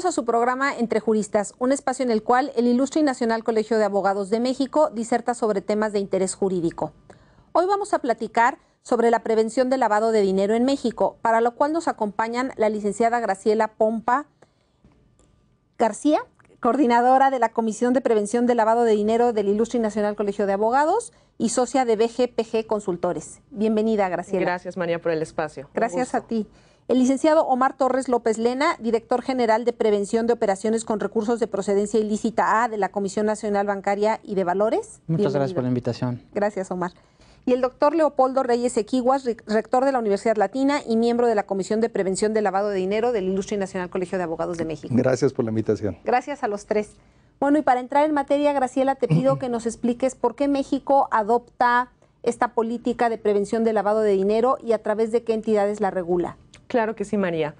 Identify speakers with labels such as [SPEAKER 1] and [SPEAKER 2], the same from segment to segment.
[SPEAKER 1] Bienvenidos a su programa Entre Juristas, un espacio en el cual el Ilustre y Nacional Colegio de Abogados de México diserta sobre temas de interés jurídico. Hoy vamos a platicar sobre la prevención del lavado de dinero en México, para lo cual nos acompañan la licenciada Graciela Pompa García, coordinadora de la Comisión de Prevención del Lavado de Dinero del Ilustre y Nacional Colegio de Abogados y socia de BGPG Consultores. Bienvenida, Graciela.
[SPEAKER 2] Gracias, María, por el espacio.
[SPEAKER 1] Gracias a ti. El licenciado Omar Torres López Lena, director general de Prevención de Operaciones con Recursos de Procedencia Ilícita A de la Comisión Nacional Bancaria y de Valores.
[SPEAKER 3] Muchas gracias por la invitación.
[SPEAKER 1] Gracias, Omar. Y el doctor Leopoldo Reyes Equiguas, rector de la Universidad Latina y miembro de la Comisión de Prevención del Lavado de Dinero del Ilustre y Nacional Colegio de Abogados de México.
[SPEAKER 4] Gracias por la invitación.
[SPEAKER 1] Gracias a los tres. Bueno, y para entrar en materia, Graciela, te pido que nos expliques por qué México adopta esta política de prevención del lavado de dinero y a través de qué entidades la regula.
[SPEAKER 2] Claro que sí, María.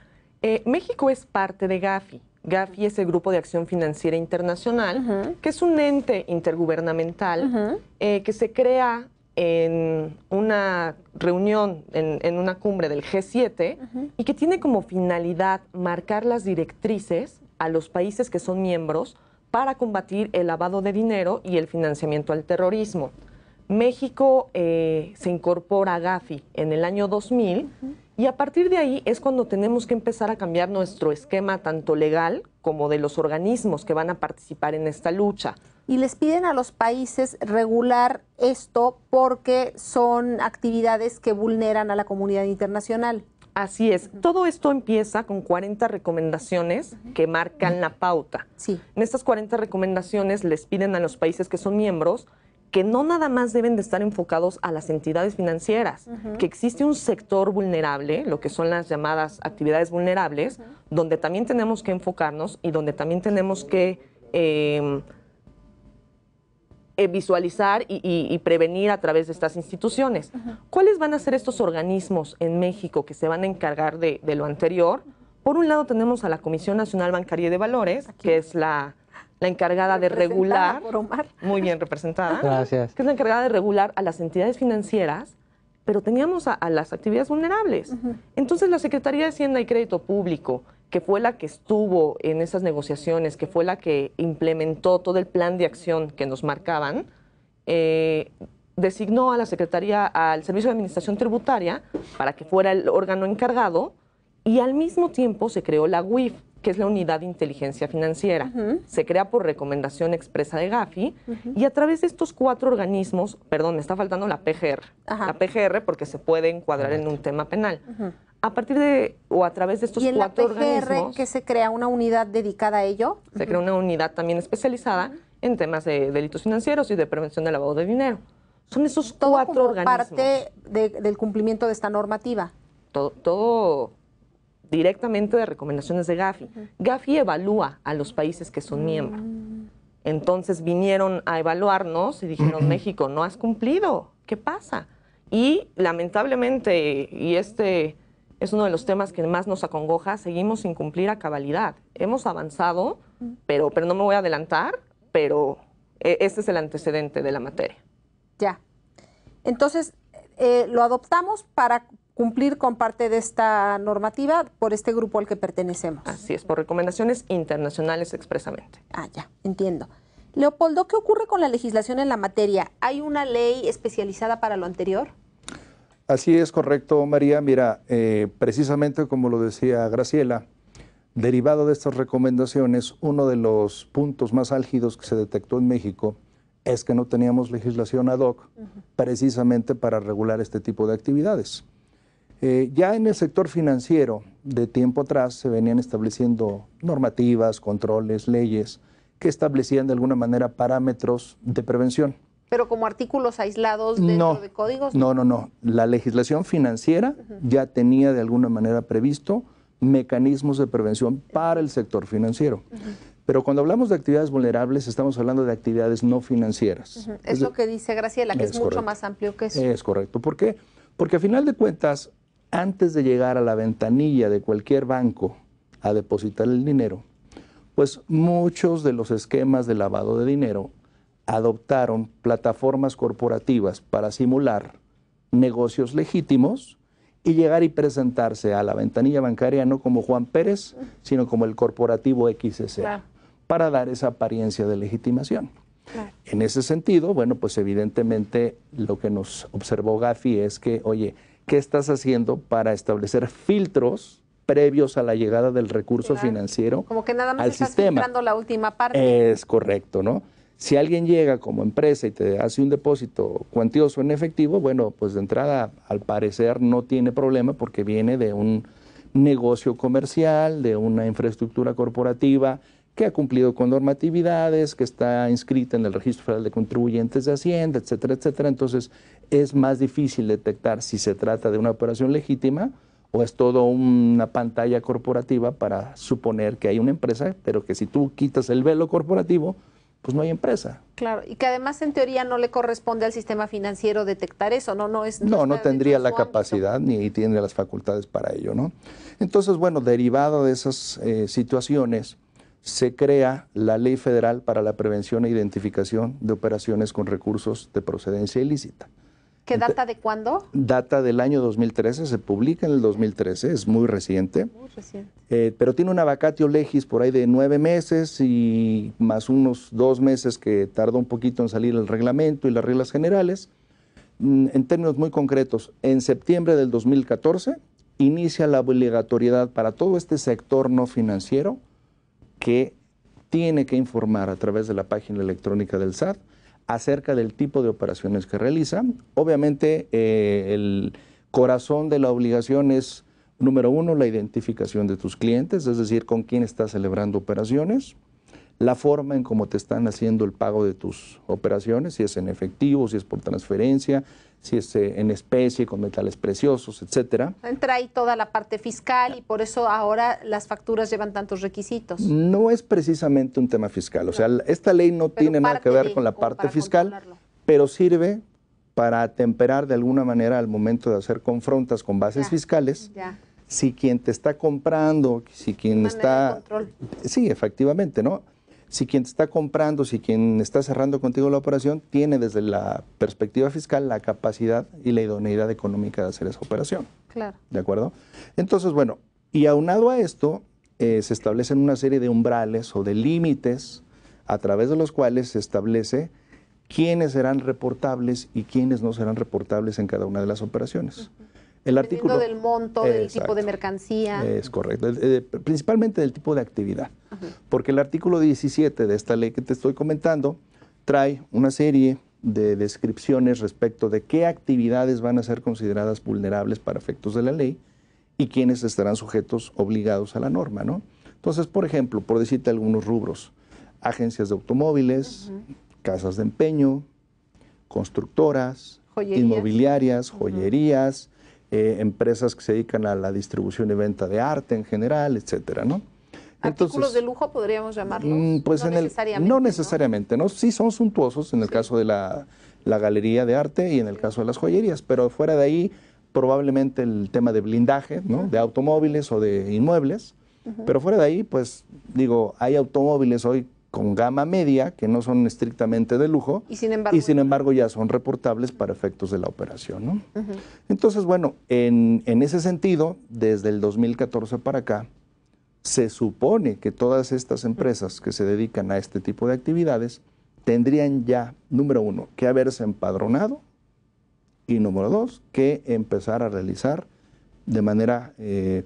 [SPEAKER 2] México es parte de Gafi. Gafi es el Grupo de Acción Financiera Internacional, que es un ente intergubernamental que se crea en una reunión, en una cumbre del G7, y que tiene como finalidad marcar las directrices a los países que son miembros para combatir el lavado de dinero y el financiamiento al terrorismo. México se incorpora a Gafi en el año 2000 y a partir de ahí es cuando tenemos que empezar a cambiar nuestro esquema tanto legal como de los organismos que van a participar en esta lucha.
[SPEAKER 1] Y les piden a los países regular esto porque son actividades que vulneran a la comunidad internacional.
[SPEAKER 2] Así es. Todo esto empieza con 40 recomendaciones que marcan la pauta.
[SPEAKER 1] Sí.
[SPEAKER 2] En estas 40 recomendaciones les piden a los países que son miembros que no nada más deben de estar enfocados a las entidades financieras, que existe un sector vulnerable, lo que son las llamadas actividades vulnerables, donde también tenemos que enfocarnos y donde también tenemos que visualizar y prevenir a través de estas instituciones. ¿Cuáles van a ser estos organismos en México que se van a encargar de lo anterior? Por un lado tenemos a la Comisión Nacional Bancaria y de Valores, que es la encargada de regular,
[SPEAKER 1] por Omar.
[SPEAKER 2] Muy bien representada,
[SPEAKER 3] Gracias.
[SPEAKER 2] que es la encargada de regular a las entidades financieras, pero teníamos a las actividades vulnerables. Entonces la Secretaría de Hacienda y Crédito Público, que fue la que estuvo en esas negociaciones, que fue la que implementó todo el plan de acción que nos marcaban, designó a la Secretaría, al Servicio de Administración Tributaria, para que fuera el órgano encargado, y al mismo tiempo se creó la UIF, que es la Unidad de Inteligencia Financiera. Se crea por recomendación expresa de Gafi, y a través de estos 4 organismos, perdón, me está faltando la PGR, la PGR porque se puede encuadrar en un tema penal. A partir de, o a través de estos 4 organismos...
[SPEAKER 1] ¿Y en la PGR que se crea una unidad dedicada a ello?
[SPEAKER 2] Se crea una unidad también especializada en temas de delitos financieros y de prevención del lavado de dinero. Son esos 4
[SPEAKER 1] como
[SPEAKER 2] organismos.
[SPEAKER 1] Parte del cumplimiento de esta normativa.
[SPEAKER 2] Todo directamente de recomendaciones de Gafi. Gafi evalúa a los países que son miembros. Entonces vinieron a evaluarnos y dijeron, México, no has cumplido, ¿qué pasa? Y lamentablemente, y este es uno de los temas que más nos acongoja, seguimos sin cumplir a cabalidad. Hemos avanzado, pero no me voy a adelantar, pero este es el antecedente de la materia.
[SPEAKER 1] Ya. Entonces, lo adoptamos para cumplir con parte de esta normativa por este grupo al que pertenecemos.
[SPEAKER 2] Así es, por recomendaciones internacionales expresamente.
[SPEAKER 1] Ah, ya, entiendo. Leopoldo, ¿qué ocurre con la legislación en la materia? ¿Hay una ley especializada para lo anterior?
[SPEAKER 4] Así es, correcto, María. Mira, precisamente como lo decía Graciela, derivado de estas recomendaciones, uno de los puntos más álgidos que se detectó en México es que no teníamos legislación ad hoc precisamente para regular este tipo de actividades. Ya en el sector financiero, de tiempo atrás, se venían estableciendo normativas, controles, leyes que establecían de alguna manera parámetros de prevención.
[SPEAKER 1] ¿Pero como artículos aislados dentro de códigos?
[SPEAKER 4] No. La legislación financiera ya tenía de alguna manera previsto mecanismos de prevención para el sector financiero. Pero cuando hablamos de actividades vulnerables, estamos hablando de actividades no financieras.
[SPEAKER 1] Es lo que dice Graciela, que es mucho más amplio que eso.
[SPEAKER 4] Es correcto. ¿Por qué? Porque a final de cuentas, antes de llegar a la ventanilla de cualquier banco a depositar el dinero, pues muchos de los esquemas de lavado de dinero adoptaron plataformas corporativas para simular negocios legítimos y llegar y presentarse a la ventanilla bancaria no como Juan Pérez, sino como el corporativo XS, claro, para dar esa apariencia de legitimación. Claro. En ese sentido, bueno, pues evidentemente lo que nos observó Gafi es que, oye, ¿qué estás haciendo para establecer filtros previos a la llegada del recurso, claro, financiero
[SPEAKER 1] como que nada más
[SPEAKER 4] al
[SPEAKER 1] estás
[SPEAKER 4] sistema?
[SPEAKER 1] filtrando la última parte.
[SPEAKER 4] Es correcto, ¿no? Si alguien llega como empresa y te hace un depósito cuantioso en efectivo, bueno, pues de entrada al parecer no tiene problema porque viene de un negocio comercial, de una infraestructura corporativa que ha cumplido con normatividades, que está inscrita en el Registro Federal de Contribuyentes de Hacienda, etcétera, etcétera. Entonces es más difícil detectar si se trata de una operación legítima o es todo una pantalla corporativa para suponer que hay una empresa, pero que si tú quitas el velo corporativo, pues no hay empresa.
[SPEAKER 1] Claro, y que además en teoría no le corresponde al sistema financiero detectar eso, ¿no?
[SPEAKER 4] No tendría la capacidad ni tiene las facultades para ello, ¿no? Entonces, bueno, derivado de esas situaciones, se crea la Ley Federal para la Prevención e Identificación de Operaciones con Recursos de Procedencia Ilícita.
[SPEAKER 1] ¿Qué data de cuándo?
[SPEAKER 4] Data del año 2013, se publica en el 2013, es muy reciente.
[SPEAKER 1] Muy reciente.
[SPEAKER 4] Pero tiene una vacatio legis por ahí de 9 meses y más unos 2 meses que tardó un poquito en salir el reglamento y las reglas generales. En términos muy concretos, en septiembre del 2014 inicia la obligatoriedad para todo este sector no financiero que tiene que informar a través de la página electrónica del SAT acerca del tipo de operaciones que realiza. Obviamente, el corazón de la obligación es, número 1, la identificación de tus clientes, es decir, con quién estás celebrando operaciones, la forma en cómo te están haciendo el pago de tus operaciones, si es en efectivo, si es por transferencia, si es en especie, con metales preciosos, etcétera.
[SPEAKER 1] Entra ahí toda la parte fiscal y por eso ahora las facturas llevan tantos requisitos.
[SPEAKER 4] No es precisamente un tema fiscal, o sea, esta ley no tiene nada que ver con la parte fiscal, pero sirve para atemperar de alguna manera al momento de hacer confrontas con bases fiscales. Si quien te está comprando, si quien está... Sí, efectivamente, ¿no? Si quien te está comprando, si quien está cerrando contigo la operación, tiene desde la perspectiva fiscal la capacidad y la idoneidad económica de hacer esa operación.
[SPEAKER 1] Claro.
[SPEAKER 4] ¿De acuerdo? Entonces, bueno, y aunado a esto, se establecen una serie de umbrales o de límites a través de los cuales se establece quiénes serán reportables y quiénes no serán reportables en cada una de las operaciones. El artículo
[SPEAKER 1] del monto, del tipo de mercancía.
[SPEAKER 4] Es correcto, principalmente del tipo de actividad. Porque el artículo 17 de esta ley que te estoy comentando trae una serie de descripciones respecto de qué actividades van a ser consideradas vulnerables para efectos de la ley y quiénes estarán sujetos obligados a la norma, ¿no? Entonces, por ejemplo, por decirte algunos rubros, agencias de automóviles, casas de empeño, constructoras, inmobiliarias, joyerías, empresas que se dedican a la distribución y venta de arte en general, etcétera, ¿no?
[SPEAKER 1] Artículos de lujo podríamos llamarlos.
[SPEAKER 4] Pues no necesariamente, ¿no? Sí son suntuosos en el caso de la galería de arte y en el caso de las joyerías, pero fuera de ahí probablemente el tema de blindaje, ¿no? De automóviles o de inmuebles, pero fuera de ahí, pues digo, hay automóviles hoy con gama media, que no son estrictamente de lujo, y sin embargo ya son reportables para efectos de la operación, ¿no? Entonces, bueno, en ese sentido, desde el 2014 para acá, se supone que todas estas empresas que se dedican a este tipo de actividades tendrían ya, número 1, que haberse empadronado, y número 2, que empezar a realizar de manera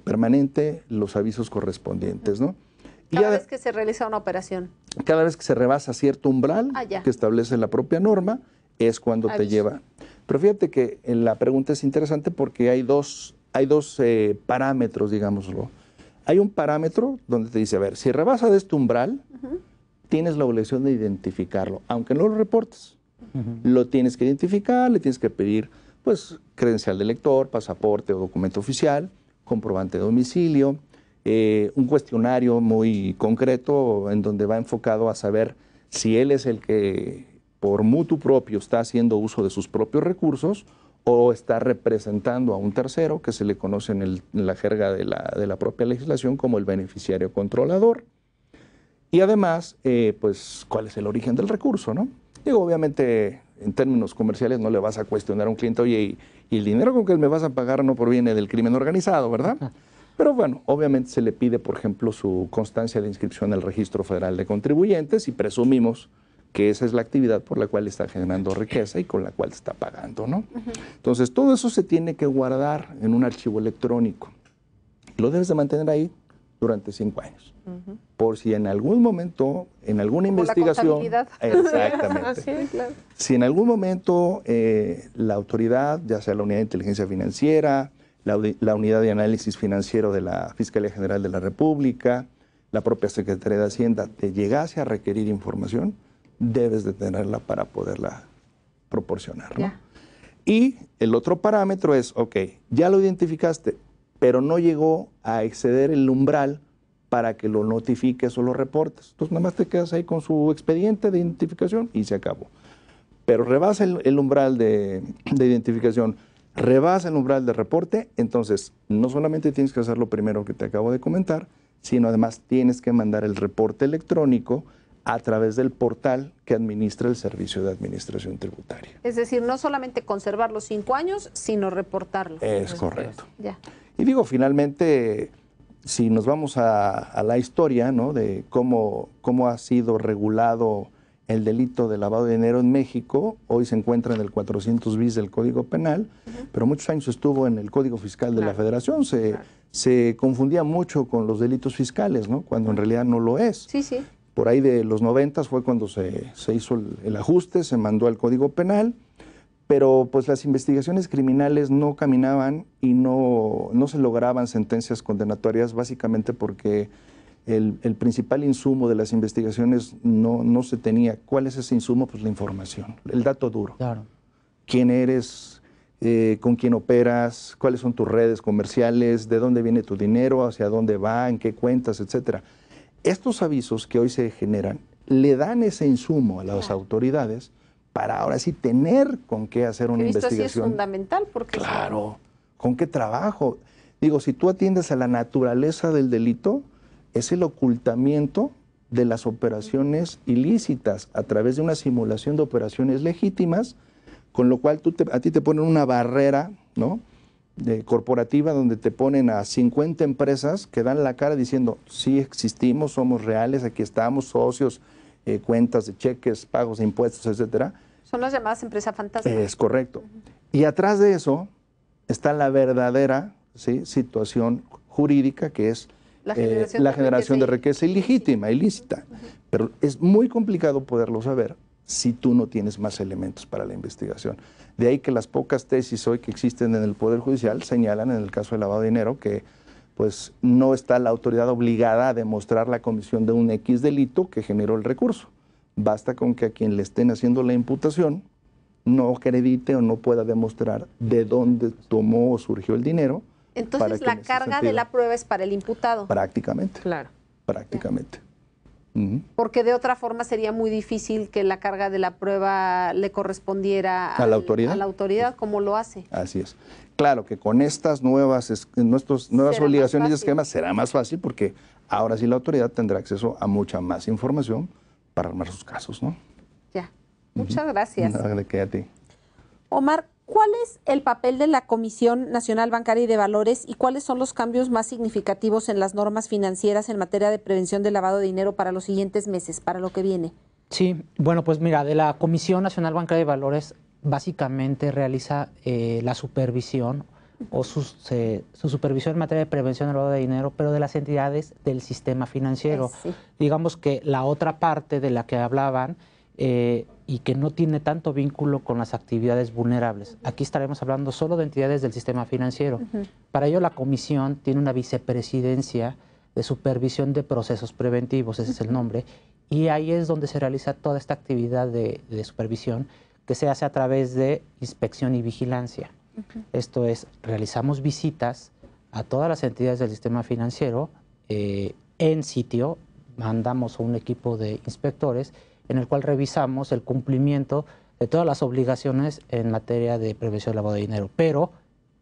[SPEAKER 4] permanente los avisos correspondientes, ¿no?
[SPEAKER 1] Cada vez que se realiza una operación.
[SPEAKER 4] Cada vez que se rebasa cierto umbral que establece la propia norma, es cuando te lleva. Pero fíjate que la pregunta es interesante porque hay dos parámetros, digámoslo. Hay un parámetro donde te dice, a ver, si rebasa de este umbral, tienes la obligación de identificarlo, aunque no lo reportes. Lo tienes que identificar, le tienes que pedir, pues, credencial de lector, pasaporte o documento oficial, comprobante de domicilio, un cuestionario muy concreto en donde va enfocado a saber si él es el que por mutuo propio está haciendo uso de sus propios recursos o está representando a un tercero que se le conoce en la jerga de la propia legislación como el beneficiario controlador. Y además, pues, ¿cuál es el origen del recurso, no? Digo, obviamente, en términos comerciales no le vas a cuestionar a un cliente, oye, y el dinero con que me vas a pagar no proviene del crimen organizado, ¿verdad? Pero bueno, obviamente se le pide, por ejemplo, su constancia de inscripción al Registro Federal de Contribuyentes y presumimos que esa es la actividad por la cual está generando riqueza y con la cual está pagando, ¿no? Entonces, todo eso se tiene que guardar en un archivo electrónico. Lo debes de mantener ahí durante 5 años. Por si en algún momento, en alguna
[SPEAKER 1] Como
[SPEAKER 4] investigación...
[SPEAKER 1] la contabilidad.
[SPEAKER 4] Exactamente.
[SPEAKER 2] Sí, claro.
[SPEAKER 4] Si en algún momento la autoridad, ya sea la Unidad de Inteligencia Financiera, la Unidad de Análisis Financiero de la Fiscalía General de la República, la propia Secretaría de Hacienda, te llegase a requerir información, debes de tenerla para poderla proporcionar, ¿no?
[SPEAKER 1] Ya.
[SPEAKER 4] Y el otro parámetro es, ok, ya lo identificaste, pero no llegó a exceder el umbral para que lo notifiques o lo reportes. Entonces, nada más te quedas ahí con su expediente de identificación y se acabó. Pero rebasa el umbral de identificación, rebasa el umbral de reporte, entonces no solamente tienes que hacer lo primero que te acabo de comentar, sino además tienes que mandar el reporte electrónico a través del portal que administra el Servicio de Administración Tributaria.
[SPEAKER 1] Es decir, no solamente conservar los 5 años, sino reportarlos.
[SPEAKER 4] Es correcto.
[SPEAKER 1] Ya.
[SPEAKER 4] Y digo, finalmente, si nos vamos a la historia, ¿no?, de cómo ha sido regulado el delito de lavado de dinero en México, hoy se encuentra en el 400 bis del Código Penal, pero muchos años estuvo en el Código Fiscal de la Federación. Se confundía mucho con los delitos fiscales, ¿no?, cuando en realidad no lo es.
[SPEAKER 1] Sí, sí.
[SPEAKER 4] Por ahí de los 90 fue cuando se hizo el ajuste, se mandó al Código Penal, pero pues las investigaciones criminales no caminaban y no se lograban sentencias condenatorias, básicamente porque el principal insumo de las investigaciones no se tenía. ¿Cuál es ese insumo? Pues la información, el dato duro.
[SPEAKER 3] Claro.
[SPEAKER 4] ¿Quién eres? ¿Con quién operas? ¿Cuáles son tus redes comerciales? ¿De dónde viene tu dinero? ¿Hacia dónde va? ¿En qué cuentas? Etcétera. Estos avisos que hoy se generan le dan ese insumo a las autoridades para ahora sí tener con qué hacer una investigación.
[SPEAKER 1] Esto sí es fundamental porque...
[SPEAKER 4] Claro, ¿con qué trabajo? Digo, si tú atiendes a la naturaleza del delito, es el ocultamiento de las operaciones ilícitas a través de una simulación de operaciones legítimas, con lo cual a ti te ponen una barrera, ¿no?, corporativa, donde te ponen a 50 empresas que dan la cara diciendo, sí existimos, somos reales, aquí estamos, socios, cuentas de cheques, pagos de impuestos, etcétera.
[SPEAKER 1] Son las llamadas empresas fantasma.
[SPEAKER 4] Es correcto. Y atrás de eso está la verdadera, ¿sí?, situación jurídica, que es la generación de riqueza ilegítima, ilícita. Pero es muy complicado poderlo saber si tú no tienes más elementos para la investigación. De ahí que las pocas tesis hoy que existen en el Poder Judicial señalan, en el caso del lavado de dinero, que pues no está la autoridad obligada a demostrar la comisión de un X delito que generó el recurso. Basta con que a quien le estén haciendo la imputación no acredite o no pueda demostrar de dónde tomó o surgió el dinero.
[SPEAKER 1] Entonces la carga de la prueba es para el imputado.
[SPEAKER 4] Prácticamente.
[SPEAKER 2] Claro.
[SPEAKER 4] Prácticamente.
[SPEAKER 1] Porque de otra forma sería muy difícil que la carga de la prueba le correspondiera
[SPEAKER 4] a la autoridad.
[SPEAKER 1] A la autoridad, como lo hace.
[SPEAKER 4] Así es. Claro que con estas nuevas obligaciones y esquemas será más fácil, porque ahora sí la autoridad tendrá acceso a mucha más información para armar sus casos, ¿no?
[SPEAKER 1] Ya. Muchas gracias.
[SPEAKER 4] Nada de qué a ti.
[SPEAKER 1] Omar, ¿cuál es el papel de la Comisión Nacional Bancaria y de Valores y cuáles son los cambios más significativos en las normas financieras en materia de prevención del lavado de dinero para los siguientes meses, para lo que viene?
[SPEAKER 3] Sí, bueno, pues mira, de la Comisión Nacional Bancaria y de Valores básicamente realiza la supervisión o su supervisión en materia de prevención del lavado de dinero, pero de las entidades del sistema financiero.
[SPEAKER 1] Sí.
[SPEAKER 3] Digamos que la otra parte de la que hablaban y que no tiene tanto vínculo con las actividades vulnerables. Aquí estaremos hablando solo de entidades del sistema financiero. Para ello, la comisión tiene una vicepresidencia de supervisión de procesos preventivos, ese es el nombre, y ahí es donde se realiza toda esta actividad de supervisión que se hace a través de inspección y vigilancia. Esto es, realizamos visitas a todas las entidades del sistema financiero en sitio, mandamos a un equipo de inspectores en el cual revisamos el cumplimiento de todas las obligaciones en materia de prevención del lavado de dinero, pero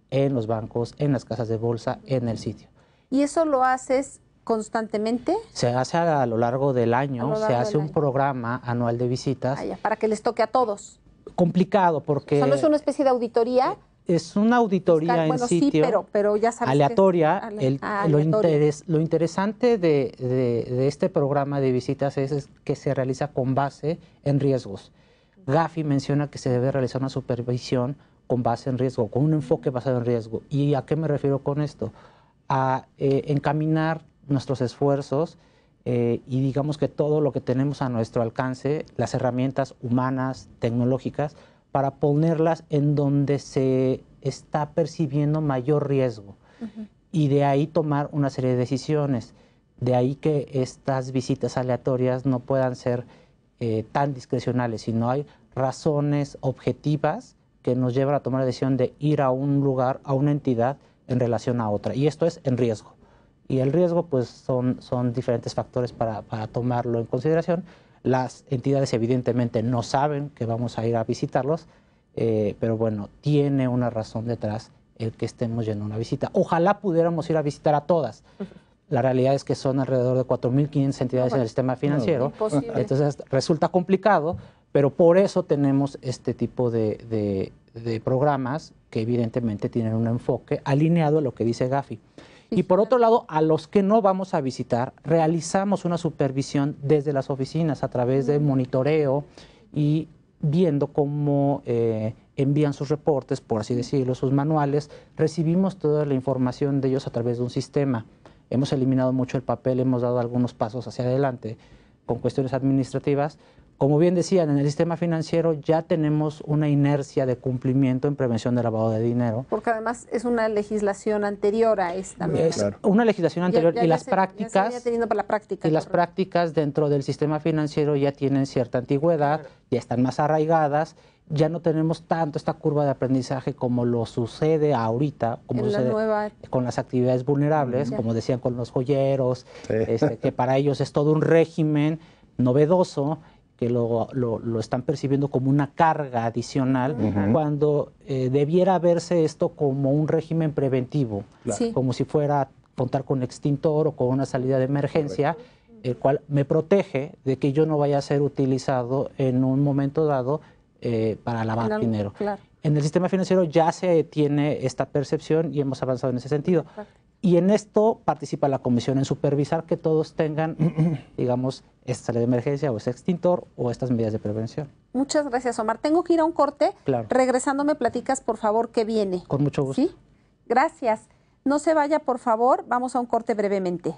[SPEAKER 3] en los bancos, en las casas de bolsa, en el sitio.
[SPEAKER 1] ¿Y eso lo haces constantemente?
[SPEAKER 3] Se hace a lo largo del año, se hace un programa anual de visitas.
[SPEAKER 1] Para que les toque a todos.
[SPEAKER 3] complicado porque...
[SPEAKER 1] O sea, ¿no es una especie de auditoría?
[SPEAKER 3] Es una auditoría en sitio
[SPEAKER 1] sí, pero ya sabes
[SPEAKER 3] aleatoria.
[SPEAKER 1] Aleatoria.
[SPEAKER 3] Lo interesante de este programa de visitas es que se realiza con base en riesgos. Gafi menciona que se debe realizar una supervisión con base en riesgo, con un enfoque basado en riesgo. ¿Y a qué me refiero con esto? A encaminar nuestros esfuerzos y digamos que todo lo que tenemos a nuestro alcance, las herramientas humanas, tecnológicas, para ponerlas en donde se está percibiendo mayor riesgo y de ahí tomar una serie de decisiones. De ahí que estas visitas aleatorias no puedan ser tan discrecionales, sino hay razones objetivas que nos llevan a tomar la decisión de ir a un lugar, a una entidad en relación a otra. Y esto es en riesgo. Y el riesgo pues son diferentes factores para tomarlo en consideración. Las entidades evidentemente no saben que vamos a ir a visitarlos, pero bueno, tiene una razón detrás el que estemos yendo a una visita. Ojalá pudiéramos ir a visitar a todas. La realidad es que son alrededor de 4.500 entidades en el sistema financiero. Entonces resulta complicado, pero por eso tenemos este tipo de programas que evidentemente tienen un enfoque alineado a lo que dice Gafi. Y por otro lado, a los que no vamos a visitar, realizamos una supervisión desde las oficinas a través de monitoreo y viendo cómo envían sus reportes, por así decirlo, sus manuales. Recibimos toda la información de ellos a través de un sistema. Hemos eliminado mucho el papel, hemos dado algunos pasos hacia adelante con cuestiones administrativas. Como bien decían, en el sistema financiero ya tenemos una inercia de cumplimiento en prevención de lavado de dinero.
[SPEAKER 1] Porque además es una legislación anterior a esta.
[SPEAKER 3] Es una legislación anterior y las prácticas
[SPEAKER 1] y
[SPEAKER 3] las prácticas dentro del sistema financiero ya tienen cierta antigüedad, ya están más arraigadas, ya no tenemos tanto esta curva de aprendizaje como lo sucede ahorita, como sucede con las actividades vulnerables, como decían con los joyeros, que para ellos es todo un régimen novedoso, que lo están percibiendo como una carga adicional, cuando debiera verse esto como un régimen preventivo, como si fuera contar con extintor o con una salida de emergencia, el cual me protege de que yo no vaya a ser utilizado en un momento dado para lavar dinero. En el sistema financiero ya se tiene esta percepción y hemos avanzado en ese sentido. Y en esto participa la comisión en supervisar que todos tengan, digamos, esta salida de emergencia o ese extintor o estas medidas de prevención.
[SPEAKER 1] Muchas gracias, Omar. Tengo que ir a un corte.
[SPEAKER 3] Claro.
[SPEAKER 1] Regresando, me platicas, por favor, qué viene.
[SPEAKER 3] Con mucho gusto.
[SPEAKER 1] ¿Sí? Gracias. No se vaya, por favor. Vamos a un corte brevemente.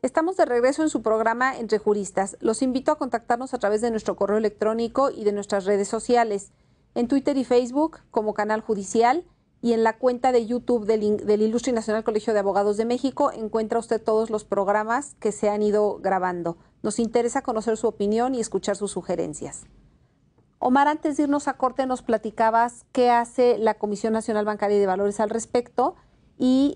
[SPEAKER 1] Estamos de regreso en su programa Entre Juristas. Los invito a contactarnos a través de nuestro correo electrónico y de nuestras redes sociales. En Twitter y Facebook como Canal Judicial y en la cuenta de YouTube del Ilustre y Nacional Colegio de Abogados de México encuentra usted todos los programas que se han ido grabando. Nos interesa conocer su opinión y escuchar sus sugerencias. Omar, antes de irnos a corte nos platicabas qué hace la Comisión Nacional Bancaria y de Valores al respecto y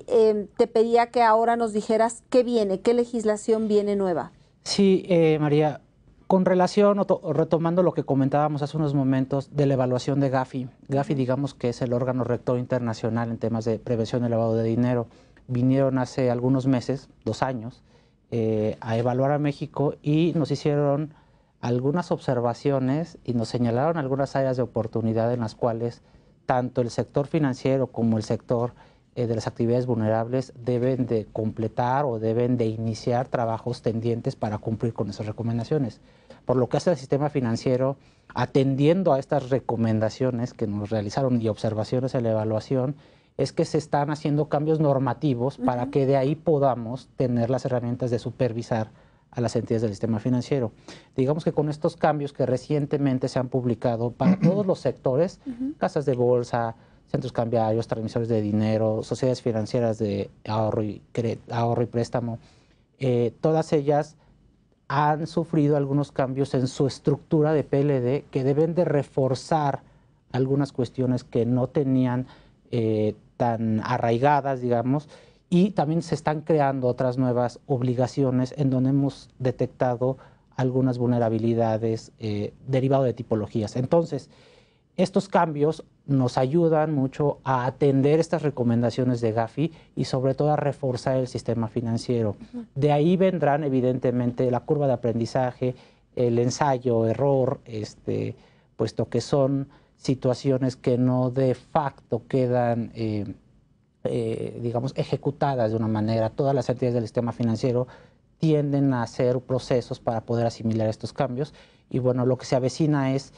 [SPEAKER 1] te pedía que ahora nos dijeras qué viene, qué legislación viene nueva.
[SPEAKER 3] Sí, María. Con relación, retomando lo que comentábamos hace unos momentos de la evaluación de Gafi, Gafi digamos que es el órgano rector internacional en temas de prevención del lavado de dinero, vinieron hace algunos meses, 2 años, a evaluar a México y nos hicieron algunas observaciones y nos señalaron algunas áreas de oportunidad en las cuales tanto el sector financiero como el sector de las actividades vulnerables deben de completar o deben de iniciar trabajos tendientes para cumplir con esas recomendaciones. Por lo que hace el sistema financiero, atendiendo a estas recomendaciones que nos realizaron y observaciones en la evaluación, es que se están haciendo cambios normativos para que de ahí podamos tener las herramientas de supervisar a las entidades del sistema financiero. Digamos que con estos cambios que recientemente se han publicado para todos los sectores, casas de bolsa, centros cambiarios, transmisores de dinero, sociedades financieras de ahorro y préstamo, todas ellas han sufrido algunos cambios en su estructura de PLD que deben de reforzar algunas cuestiones que no tenían tan arraigadas, digamos, y también se están creando otras nuevas obligaciones en donde hemos detectado algunas vulnerabilidades derivadas de tipologías. Entonces, Estos cambios nos ayudan mucho a atender estas recomendaciones de Gafi y sobre todo a reforzar el sistema financiero. De ahí vendrán evidentemente la curva de aprendizaje, el ensayo, error, puesto que son situaciones que no de facto quedan, digamos, ejecutadas de una manera. Todas las entidades del sistema financiero tienden a hacer procesos para poder asimilar estos cambios. Y bueno, lo que se avecina es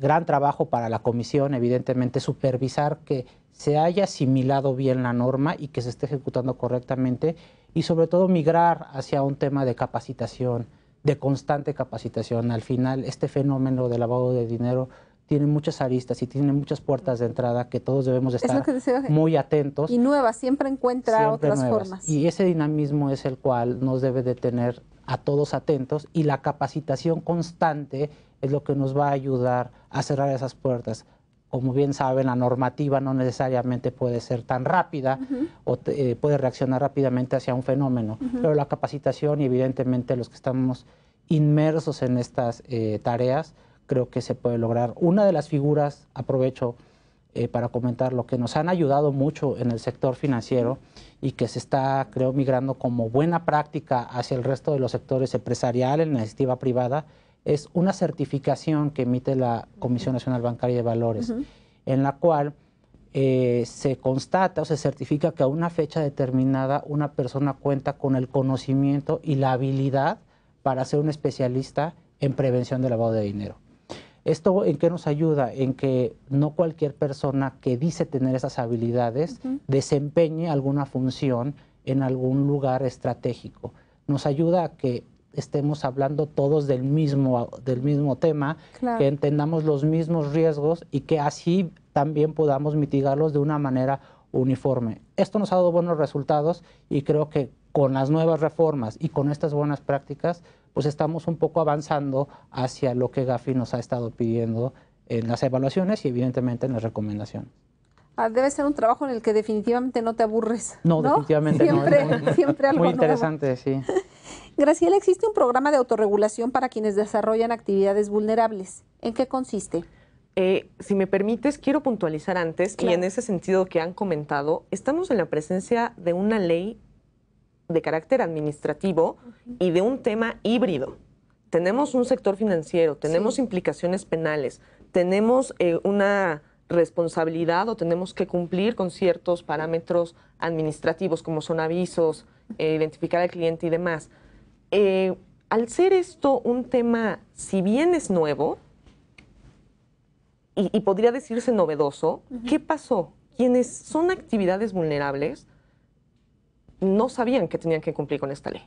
[SPEAKER 3] gran trabajo para la comisión, evidentemente, supervisar que se haya asimilado bien la norma y que se esté ejecutando correctamente y sobre todo migrar hacia un tema de capacitación, de constante capacitación. Al final, este fenómeno del lavado de dinero tiene muchas aristas y tiene muchas puertas de entrada que todos debemos de estar muy atentos.
[SPEAKER 1] Y nuevas, siempre encuentra otras formas.
[SPEAKER 3] Y ese dinamismo es el cual nos debe de tener a todos atentos y la capacitación constante es lo que nos va a ayudar a cerrar esas puertas. Como bien saben, la normativa no necesariamente puede ser tan rápida o puede reaccionar rápidamente hacia un fenómeno, pero la capacitación y evidentemente los que estamos inmersos en estas tareas, creo que se puede lograr. Una de las figuras, aprovecho para comentar, lo que nos han ayudado mucho en el sector financiero y que se está, creo, migrando como buena práctica hacia el resto de los sectores empresarial, en la iniciativa privada, es una certificación que emite la Comisión Nacional Bancaria de Valores, en la cual se constata o se certifica que a una fecha determinada una persona cuenta con el conocimiento y la habilidad para ser un especialista en prevención del lavado de dinero. ¿Esto en qué nos ayuda? En que no cualquier persona que dice tener esas habilidades desempeñe alguna función en algún lugar estratégico. Nos ayuda a que estemos hablando todos del mismo tema, claro, que entendamos los mismos riesgos y que así también podamos mitigarlos de una manera uniforme. Esto nos ha dado buenos resultados y creo que con las nuevas reformas y con estas buenas prácticas, pues estamos un poco avanzando hacia lo que Gafi nos ha estado pidiendo en las evaluaciones y evidentemente en las recomendaciones.
[SPEAKER 1] Debe ser un trabajo en el que definitivamente no te aburres.
[SPEAKER 3] No, definitivamente
[SPEAKER 1] siempre,
[SPEAKER 3] no.
[SPEAKER 1] Siempre algo
[SPEAKER 3] muy interesante,
[SPEAKER 1] nuevo.
[SPEAKER 3] Sí.
[SPEAKER 1] Graciela, existe un programa de autorregulación para quienes desarrollan actividades vulnerables. ¿En qué consiste?
[SPEAKER 2] Si me permites, quiero puntualizar antes, claro, y en ese sentido que han comentado, estamos en la presencia de una ley de carácter administrativo y de un tema híbrido. Tenemos un sector financiero, tenemos implicaciones penales, tenemos una responsabilidad o tenemos que cumplir con ciertos parámetros administrativos como son avisos, identificar al cliente y demás. Al ser esto un tema, si bien es nuevo y podría decirse novedoso, ¿qué pasó? Quienes son actividades vulnerables no sabían que tenían que cumplir con esta ley.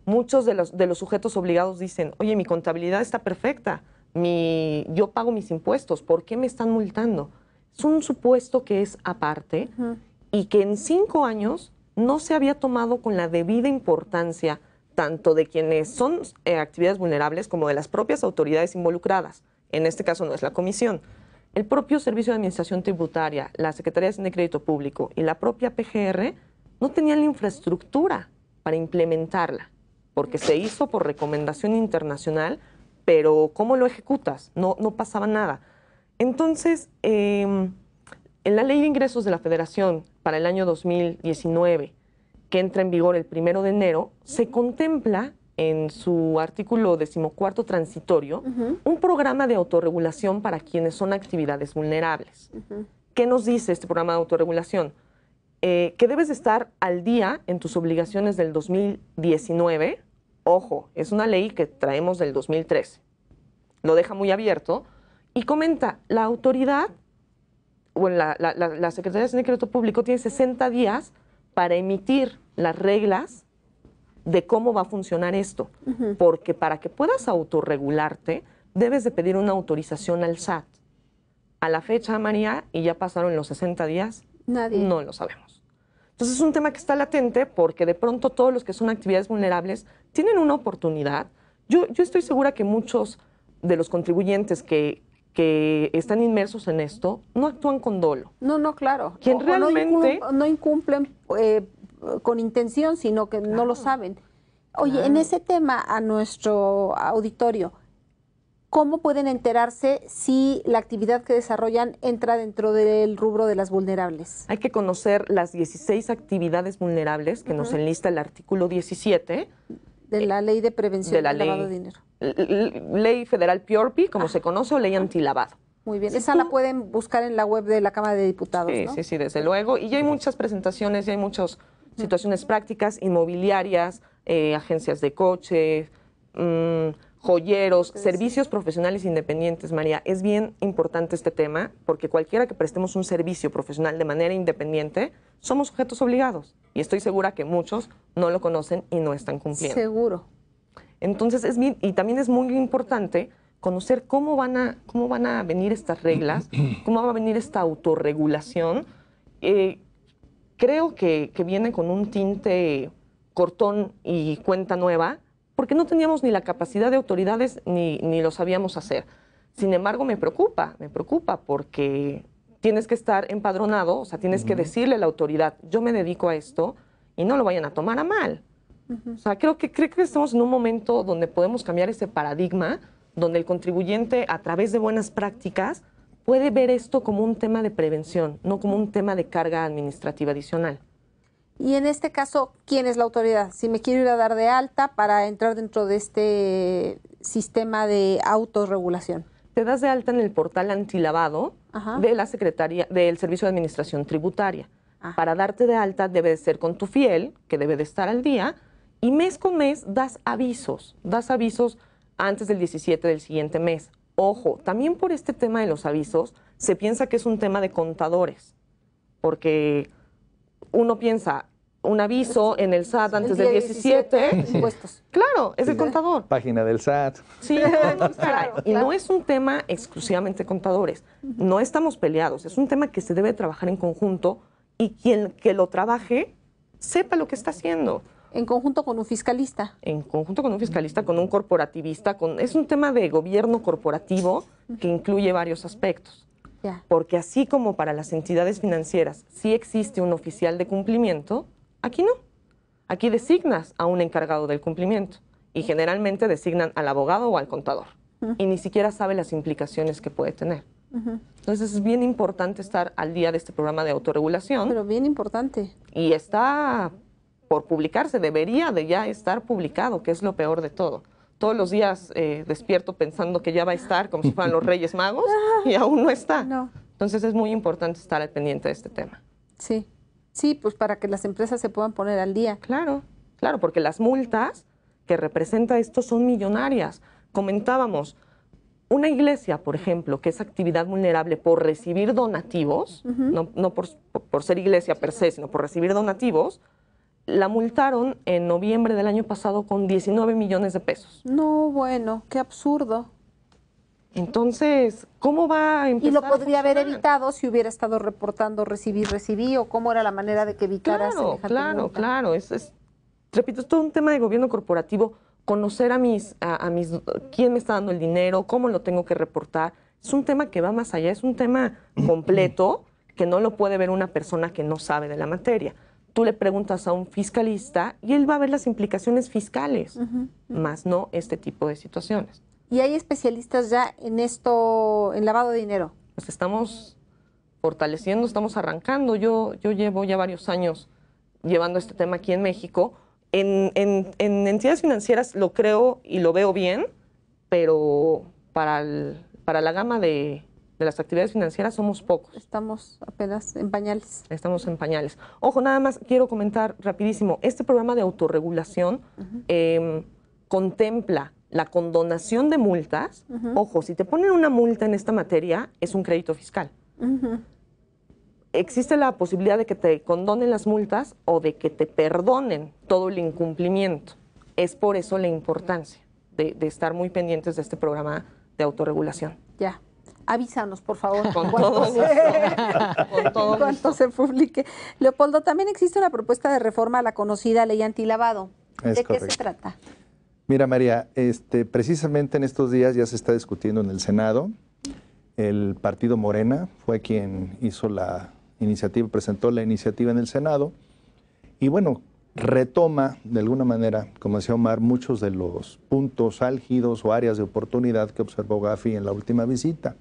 [SPEAKER 2] Muchos de los sujetos obligados dicen, oye, mi contabilidad está perfecta, yo pago mis impuestos, ¿por qué me están multando? Es un supuesto que es aparte y que en 5 años no se había tomado con la debida importancia tanto de quienes son actividades vulnerables como de las propias autoridades involucradas. En este caso no es la comisión. El propio Servicio de Administración Tributaria, la Secretaría de Hacienda y Crédito Público y la propia PGR no tenían la infraestructura para implementarla, porque se hizo por recomendación internacional, pero ¿cómo lo ejecutas? No pasaba nada. Entonces, en la Ley de Ingresos de la Federación para el año 2019, que entra en vigor el 1 de enero, se contempla en su artículo 14 transitorio un programa de autorregulación para quienes son actividades vulnerables. ¿Qué nos dice este programa de autorregulación? Que debes estar al día en tus obligaciones del 2019. Ojo, es una ley que traemos del 2013. Lo deja muy abierto y comenta, la autoridad, bueno, la Secretaría de Hacienda y Crédito Público tiene 60 días para emitir las reglas de cómo va a funcionar esto. Porque para que puedas autorregularte, debes de pedir una autorización al SAT. A la fecha, María, y ya pasaron los 60 días,
[SPEAKER 1] nadie.
[SPEAKER 2] No lo sabemos. Entonces es un tema que está latente porque de pronto todos los que son actividades vulnerables tienen una oportunidad. Yo estoy segura que muchos de los contribuyentes que están inmersos en esto no actúan con dolo.
[SPEAKER 1] No, claro.
[SPEAKER 2] Quien realmente
[SPEAKER 1] no incumplen con intención, sino que no lo saben. Oye, en ese tema, a nuestro auditorio, ¿Cómo pueden enterarse si la actividad que desarrollan entra dentro del rubro de las vulnerables?
[SPEAKER 2] Hay que conocer las 16 actividades vulnerables que nos enlista el artículo 17.
[SPEAKER 1] De la Ley de Prevención del Lavado de Dinero.
[SPEAKER 2] Ley Federal PIORPI, como se conoce, o Ley Antilavado.
[SPEAKER 1] Muy bien, esa la pueden buscar en la web de la Cámara de Diputados,
[SPEAKER 2] Sí,
[SPEAKER 1] ¿no?
[SPEAKER 2] sí, desde luego. Y ya hay muchas presentaciones, ya hay muchas situaciones prácticas, inmobiliarias, agencias de coche, joyeros, servicios profesionales independientes, María. Es bien importante este tema porque cualquiera que prestemos un servicio profesional de manera independiente, somos sujetos obligados. Y estoy segura que muchos no lo conocen y no están cumpliendo.
[SPEAKER 1] Seguro.
[SPEAKER 2] Entonces, y también es muy importante conocer cómo van a venir estas reglas, cómo va a venir esta autorregulación. Creo que viene con un tinte cortón y cuenta nueva, porque no teníamos ni la capacidad de autoridades ni lo sabíamos hacer. Sin embargo, me preocupa porque tienes que estar empadronado, o sea, tienes que decirle a la autoridad, yo me dedico a esto, y no lo vayan a tomar a mal. O sea, creo que estamos en un momento donde podemos cambiar ese paradigma, donde el contribuyente, a través de buenas prácticas, puede ver esto como un tema de prevención, no como un tema de carga administrativa adicional.
[SPEAKER 1] Y en este caso, ¿quién es la autoridad? Si me quiero ir a dar de alta para entrar dentro de este sistema de autorregulación.
[SPEAKER 2] Te das de alta en el portal antilavado de la Secretaría del Servicio de Administración Tributaria. Para darte de alta debe de ser con tu fiel, que debe de estar al día, y mes con mes das avisos antes del 17 del siguiente mes. Ojo, también por este tema de los avisos, se piensa que es un tema de contadores, porque uno piensa, un aviso en el SAT antes del 17,
[SPEAKER 1] impuestos.
[SPEAKER 2] Claro, es el contador.
[SPEAKER 4] Página del SAT.
[SPEAKER 2] Sí, claro. Y no es un tema exclusivamente contadores. No estamos peleados, es un tema que se debe trabajar en conjunto y quien que lo trabaje sepa lo que está haciendo.
[SPEAKER 1] En conjunto con un fiscalista.
[SPEAKER 2] En conjunto con un fiscalista, con un corporativista. Es un tema de gobierno corporativo que incluye varios aspectos.
[SPEAKER 1] Ya.
[SPEAKER 2] Porque así como para las entidades financieras sí existe un oficial de cumplimiento, aquí no. Aquí designas a un encargado del cumplimiento y generalmente designan al abogado o al contador. Y ni siquiera sabe las implicaciones que puede tener. Entonces es bien importante estar al día de este programa de autorregulación.
[SPEAKER 1] Pero bien importante.
[SPEAKER 2] Y está por publicarse, debería de ya estar publicado, que es lo peor de todo. Todos los días despierto pensando que ya va a estar como si fueran los Reyes Magos y aún no está.
[SPEAKER 1] No.
[SPEAKER 2] Entonces es muy importante estar al pendiente de este tema.
[SPEAKER 1] Sí, sí, pues para que las empresas se puedan poner al día.
[SPEAKER 2] Claro, claro, porque las multas que representa esto son millonarias. Comentábamos, una iglesia, por ejemplo, que es actividad vulnerable por recibir donativos, no por ser iglesia per se, sino por recibir donativos, la multaron en noviembre del año pasado con 19 millones de pesos.
[SPEAKER 1] No, bueno, qué absurdo.
[SPEAKER 2] Entonces, ¿cómo va a empezar?
[SPEAKER 1] Y lo podría
[SPEAKER 2] a
[SPEAKER 1] haber
[SPEAKER 2] funcionar?
[SPEAKER 1] evitado si hubiera estado reportando recibí, o cómo era la manera de que evitara semejante multa.
[SPEAKER 2] Claro. Repito, es todo un tema de gobierno corporativo, conocer a quién me está dando el dinero, cómo lo tengo que reportar. Es un tema que va más allá, es un tema completo que no lo puede ver una persona que no sabe de la materia. Tú le preguntas a un fiscalista y él va a ver las implicaciones fiscales, más no este tipo de situaciones.
[SPEAKER 1] ¿Y hay especialistas ya en esto, en lavado de dinero?
[SPEAKER 2] Pues estamos fortaleciendo, estamos arrancando. Yo llevo ya varios años llevando este tema aquí en México. En entidades financieras lo creo y lo veo bien, pero para la gama de las actividades financieras somos pocos.
[SPEAKER 1] Estamos apenas en pañales.
[SPEAKER 2] Estamos en pañales. Ojo, nada más quiero comentar rapidísimo. Este programa de autorregulación contempla la condonación de multas. Ojo, si te ponen una multa en esta materia, es un crédito fiscal. Existe la posibilidad de que te condonen las multas o de que te perdonen todo el incumplimiento. Es por eso la importancia de estar muy pendientes de este programa de autorregulación.
[SPEAKER 1] Ya. Avísanos, por favor.
[SPEAKER 2] Con todo gusto. Con todo
[SPEAKER 1] cuanto
[SPEAKER 2] gusto.
[SPEAKER 1] se publique. Leopoldo, también existe una propuesta de reforma a la conocida ley antilavado.
[SPEAKER 4] Es
[SPEAKER 1] ¿De
[SPEAKER 4] correcto.
[SPEAKER 1] qué se trata?
[SPEAKER 4] Mira, María, precisamente en estos días ya se está discutiendo en el Senado. El partido Morena fue quien hizo la iniciativa, presentó la iniciativa en el Senado. Y bueno, retoma de alguna manera, como decía Omar, muchos de los puntos álgidos o áreas de oportunidad que observó Gafi en la última visita.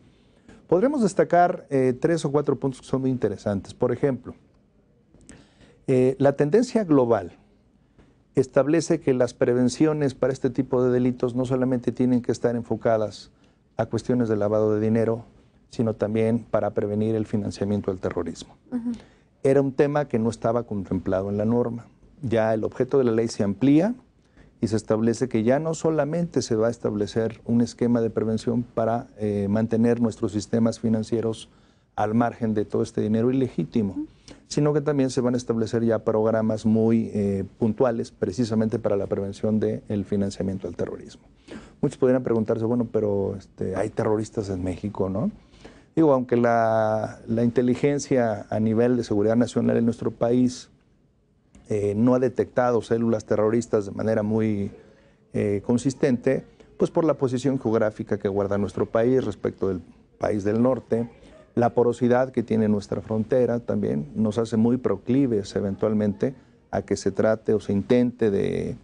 [SPEAKER 4] Podremos destacar 3 o 4 puntos que son muy interesantes. Por ejemplo, la tendencia global establece que las prevenciones para este tipo de delitos no solamente tienen que estar enfocadas a cuestiones de lavado de dinero, sino también para prevenir el financiamiento del terrorismo. Era un tema que no estaba contemplado en la norma. Ya el objeto de la ley se amplía y se establece que ya no solamente se va a establecer un esquema de prevención para mantener nuestros sistemas financieros al margen de todo este dinero ilegítimo, sino que también se van a establecer ya programas muy puntuales precisamente para la prevención del financiamiento del terrorismo. Muchos podrían preguntarse, bueno, pero hay terroristas en México, ¿no? Digo, aunque la inteligencia a nivel de seguridad nacional en nuestro país no ha detectado células terroristas de manera muy consistente, pues por la posición geográfica que guarda nuestro país respecto del país del norte, la porosidad que tiene nuestra frontera también nos hace muy proclives eventualmente a que se trate o se intente de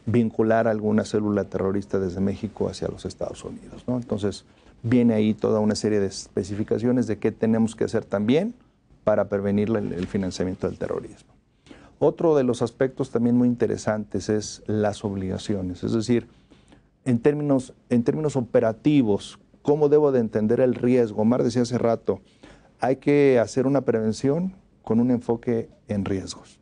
[SPEAKER 4] vincular alguna célula terrorista desde México hacia los Estados Unidos, ¿no? Entonces, viene ahí toda una serie de especificaciones de qué tenemos que hacer también para prevenir el financiamiento del terrorismo. Otro de los aspectos también muy interesantes es las obligaciones, es decir, en términos operativos, ¿cómo debo de entender el riesgo? Omar decía hace rato, hay que hacer una prevención con un enfoque en riesgos.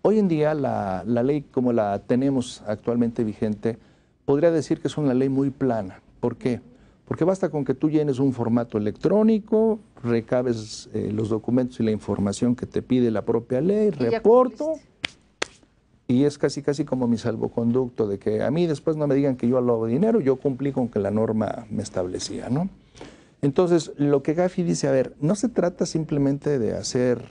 [SPEAKER 4] Hoy en día la ley como la tenemos actualmente vigente, podría decir que es una ley muy plana. ¿Por qué? Porque basta con que tú llenes un formato electrónico, recabes los documentos y la información que te pide la propia ley, reporto, y es casi como mi salvoconducto de que a mí después no me digan que yo lavo dinero, yo cumplí con que la norma me establecía, ¿no? Entonces, lo que Gafi dice, a ver, no se trata simplemente de hacer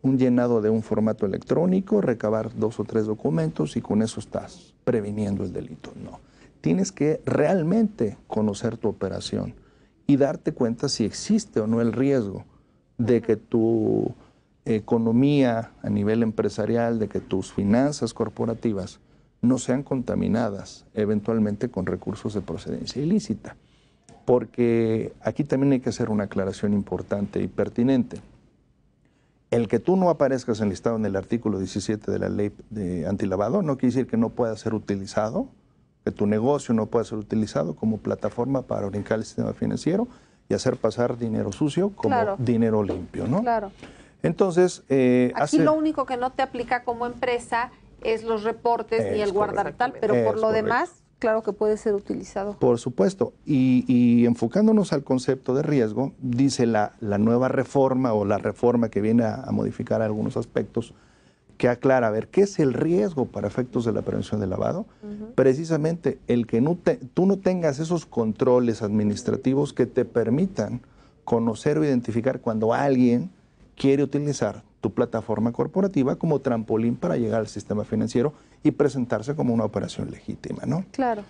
[SPEAKER 4] un llenado de un formato electrónico, recabar 2 o 3 documentos y con eso estás previniendo el delito, no. Tienes que realmente conocer tu operación y darte cuenta si existe o no el riesgo de que tu economía a nivel empresarial, de que tus finanzas corporativas no sean contaminadas eventualmente con recursos de procedencia ilícita. Porque aquí también hay que hacer una aclaración importante y pertinente. El que tú no aparezcas enlistado en el artículo 17 de la ley de antilavado no quiere decir que no pueda ser utilizado, que tu negocio no pueda ser utilizado como plataforma para brincar el sistema financiero y hacer pasar dinero sucio como dinero limpio, ¿no?
[SPEAKER 1] Claro.
[SPEAKER 4] Entonces,
[SPEAKER 1] aquí lo único que no te aplica como empresa es los reportes ni el guardar tal, pero por lo demás, claro que puede ser utilizado.
[SPEAKER 4] Por supuesto. Y enfocándonos al concepto de riesgo, dice la nueva reforma o la reforma que viene a modificar algunos aspectos, que aclara, a ver, ¿qué es el riesgo para efectos de la prevención del lavado? Precisamente el que tú no tengas esos controles administrativos que te permitan conocer o identificar cuando alguien quiere utilizar tu plataforma corporativa como trampolín para llegar al sistema financiero y presentarse como una operación legítima, ¿no?
[SPEAKER 1] Claro.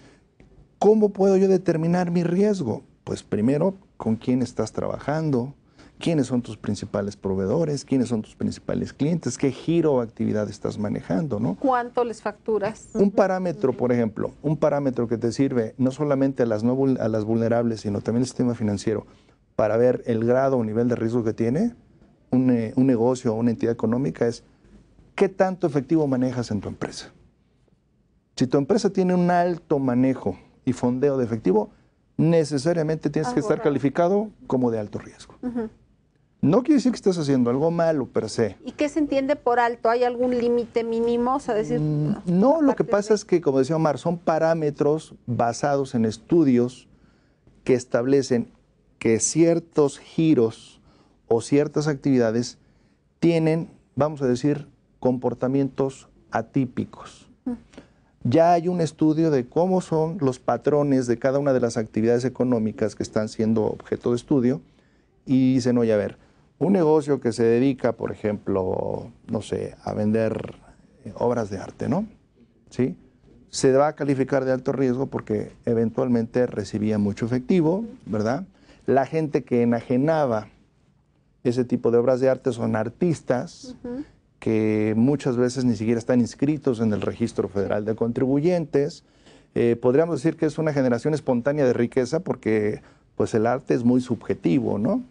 [SPEAKER 4] ¿Cómo puedo yo determinar mi riesgo? Pues primero, ¿con quién estás trabajando? ¿Quiénes son tus principales proveedores? ¿Quiénes son tus principales clientes? ¿Qué giro o actividad estás manejando, no?
[SPEAKER 1] ¿Cuánto les facturas?
[SPEAKER 4] Un parámetro, por ejemplo, un parámetro que te sirve no solamente a las vulnerables, sino también al sistema financiero, para ver el grado o nivel de riesgo que tiene un negocio o una entidad económica es ¿qué tanto efectivo manejas en tu empresa? Si tu empresa tiene un alto manejo y fondeo de efectivo, necesariamente tienes que estar calificado como de alto riesgo. No quiere decir que estés haciendo algo malo per se.
[SPEAKER 1] ¿Y qué se entiende por alto? ¿Hay algún límite mínimo? O sea, decir,
[SPEAKER 4] no, lo que pasa es que, como decía Omar, son parámetros basados en estudios que establecen que ciertos giros o ciertas actividades tienen, vamos a decir, comportamientos atípicos. Ya hay un estudio de cómo son los patrones de cada una de las actividades económicas que están siendo objeto de estudio y dicen, oye, a ver, un negocio que se dedica, por ejemplo, no sé, a vender obras de arte, ¿no? ¿Sí? Se va a calificar de alto riesgo porque eventualmente recibía mucho efectivo, ¿verdad? La gente que enajenaba ese tipo de obras de arte son artistas que muchas veces ni siquiera están inscritos en el Registro Federal de Contribuyentes. Podríamos decir que es una generación espontánea de riqueza porque pues el arte es muy subjetivo, ¿no?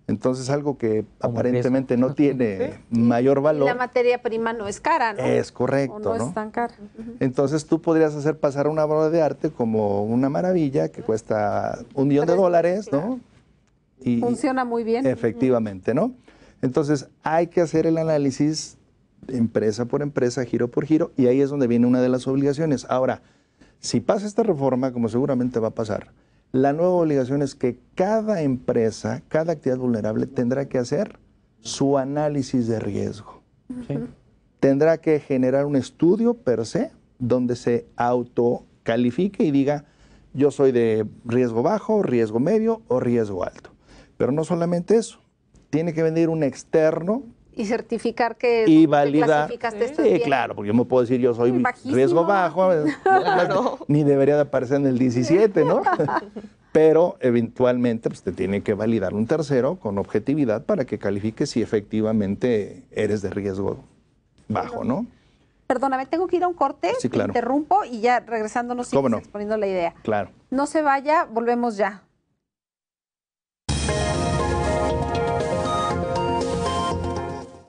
[SPEAKER 4] Entonces algo que aparentemente no tiene mayor valor.
[SPEAKER 1] Y la materia prima no es cara, ¿no?
[SPEAKER 4] Es correcto,
[SPEAKER 1] o no es tan cara.
[SPEAKER 4] Entonces tú podrías hacer pasar una obra de arte como una maravilla que cuesta $1 millón, ¿no? Y
[SPEAKER 1] funciona muy bien.
[SPEAKER 4] Efectivamente, ¿no? Entonces hay que hacer el análisis empresa por empresa, giro por giro, y ahí es donde viene una de las obligaciones. Ahora, si pasa esta reforma, como seguramente va a pasar, la nueva obligación es que cada empresa, cada actividad vulnerable tendrá que hacer su análisis de riesgo.
[SPEAKER 3] Sí.
[SPEAKER 4] Tendrá que generar un estudio per se donde se autocalifique y diga yo soy de riesgo bajo, riesgo medio o riesgo alto. Pero no solamente eso, tiene que venir un externo
[SPEAKER 1] y certificar que
[SPEAKER 4] y validar.
[SPEAKER 1] Sí,
[SPEAKER 4] claro, porque yo me puedo decir yo soy
[SPEAKER 1] bajísimo,
[SPEAKER 4] riesgo bajo,
[SPEAKER 2] Claro.
[SPEAKER 4] ni debería de aparecer en el 17, ¿no? Pero eventualmente pues, te tiene que validar un tercero con objetividad para que califique si efectivamente eres de riesgo bajo, ¿no?
[SPEAKER 1] Perdóname, tengo que ir a un corte,
[SPEAKER 4] Sí, claro.
[SPEAKER 1] te interrumpo y ya regresándonos
[SPEAKER 4] ¿Cómo
[SPEAKER 1] sigues
[SPEAKER 4] no?
[SPEAKER 1] exponiendo la idea.
[SPEAKER 4] Claro.
[SPEAKER 1] No se vaya, volvemos ya.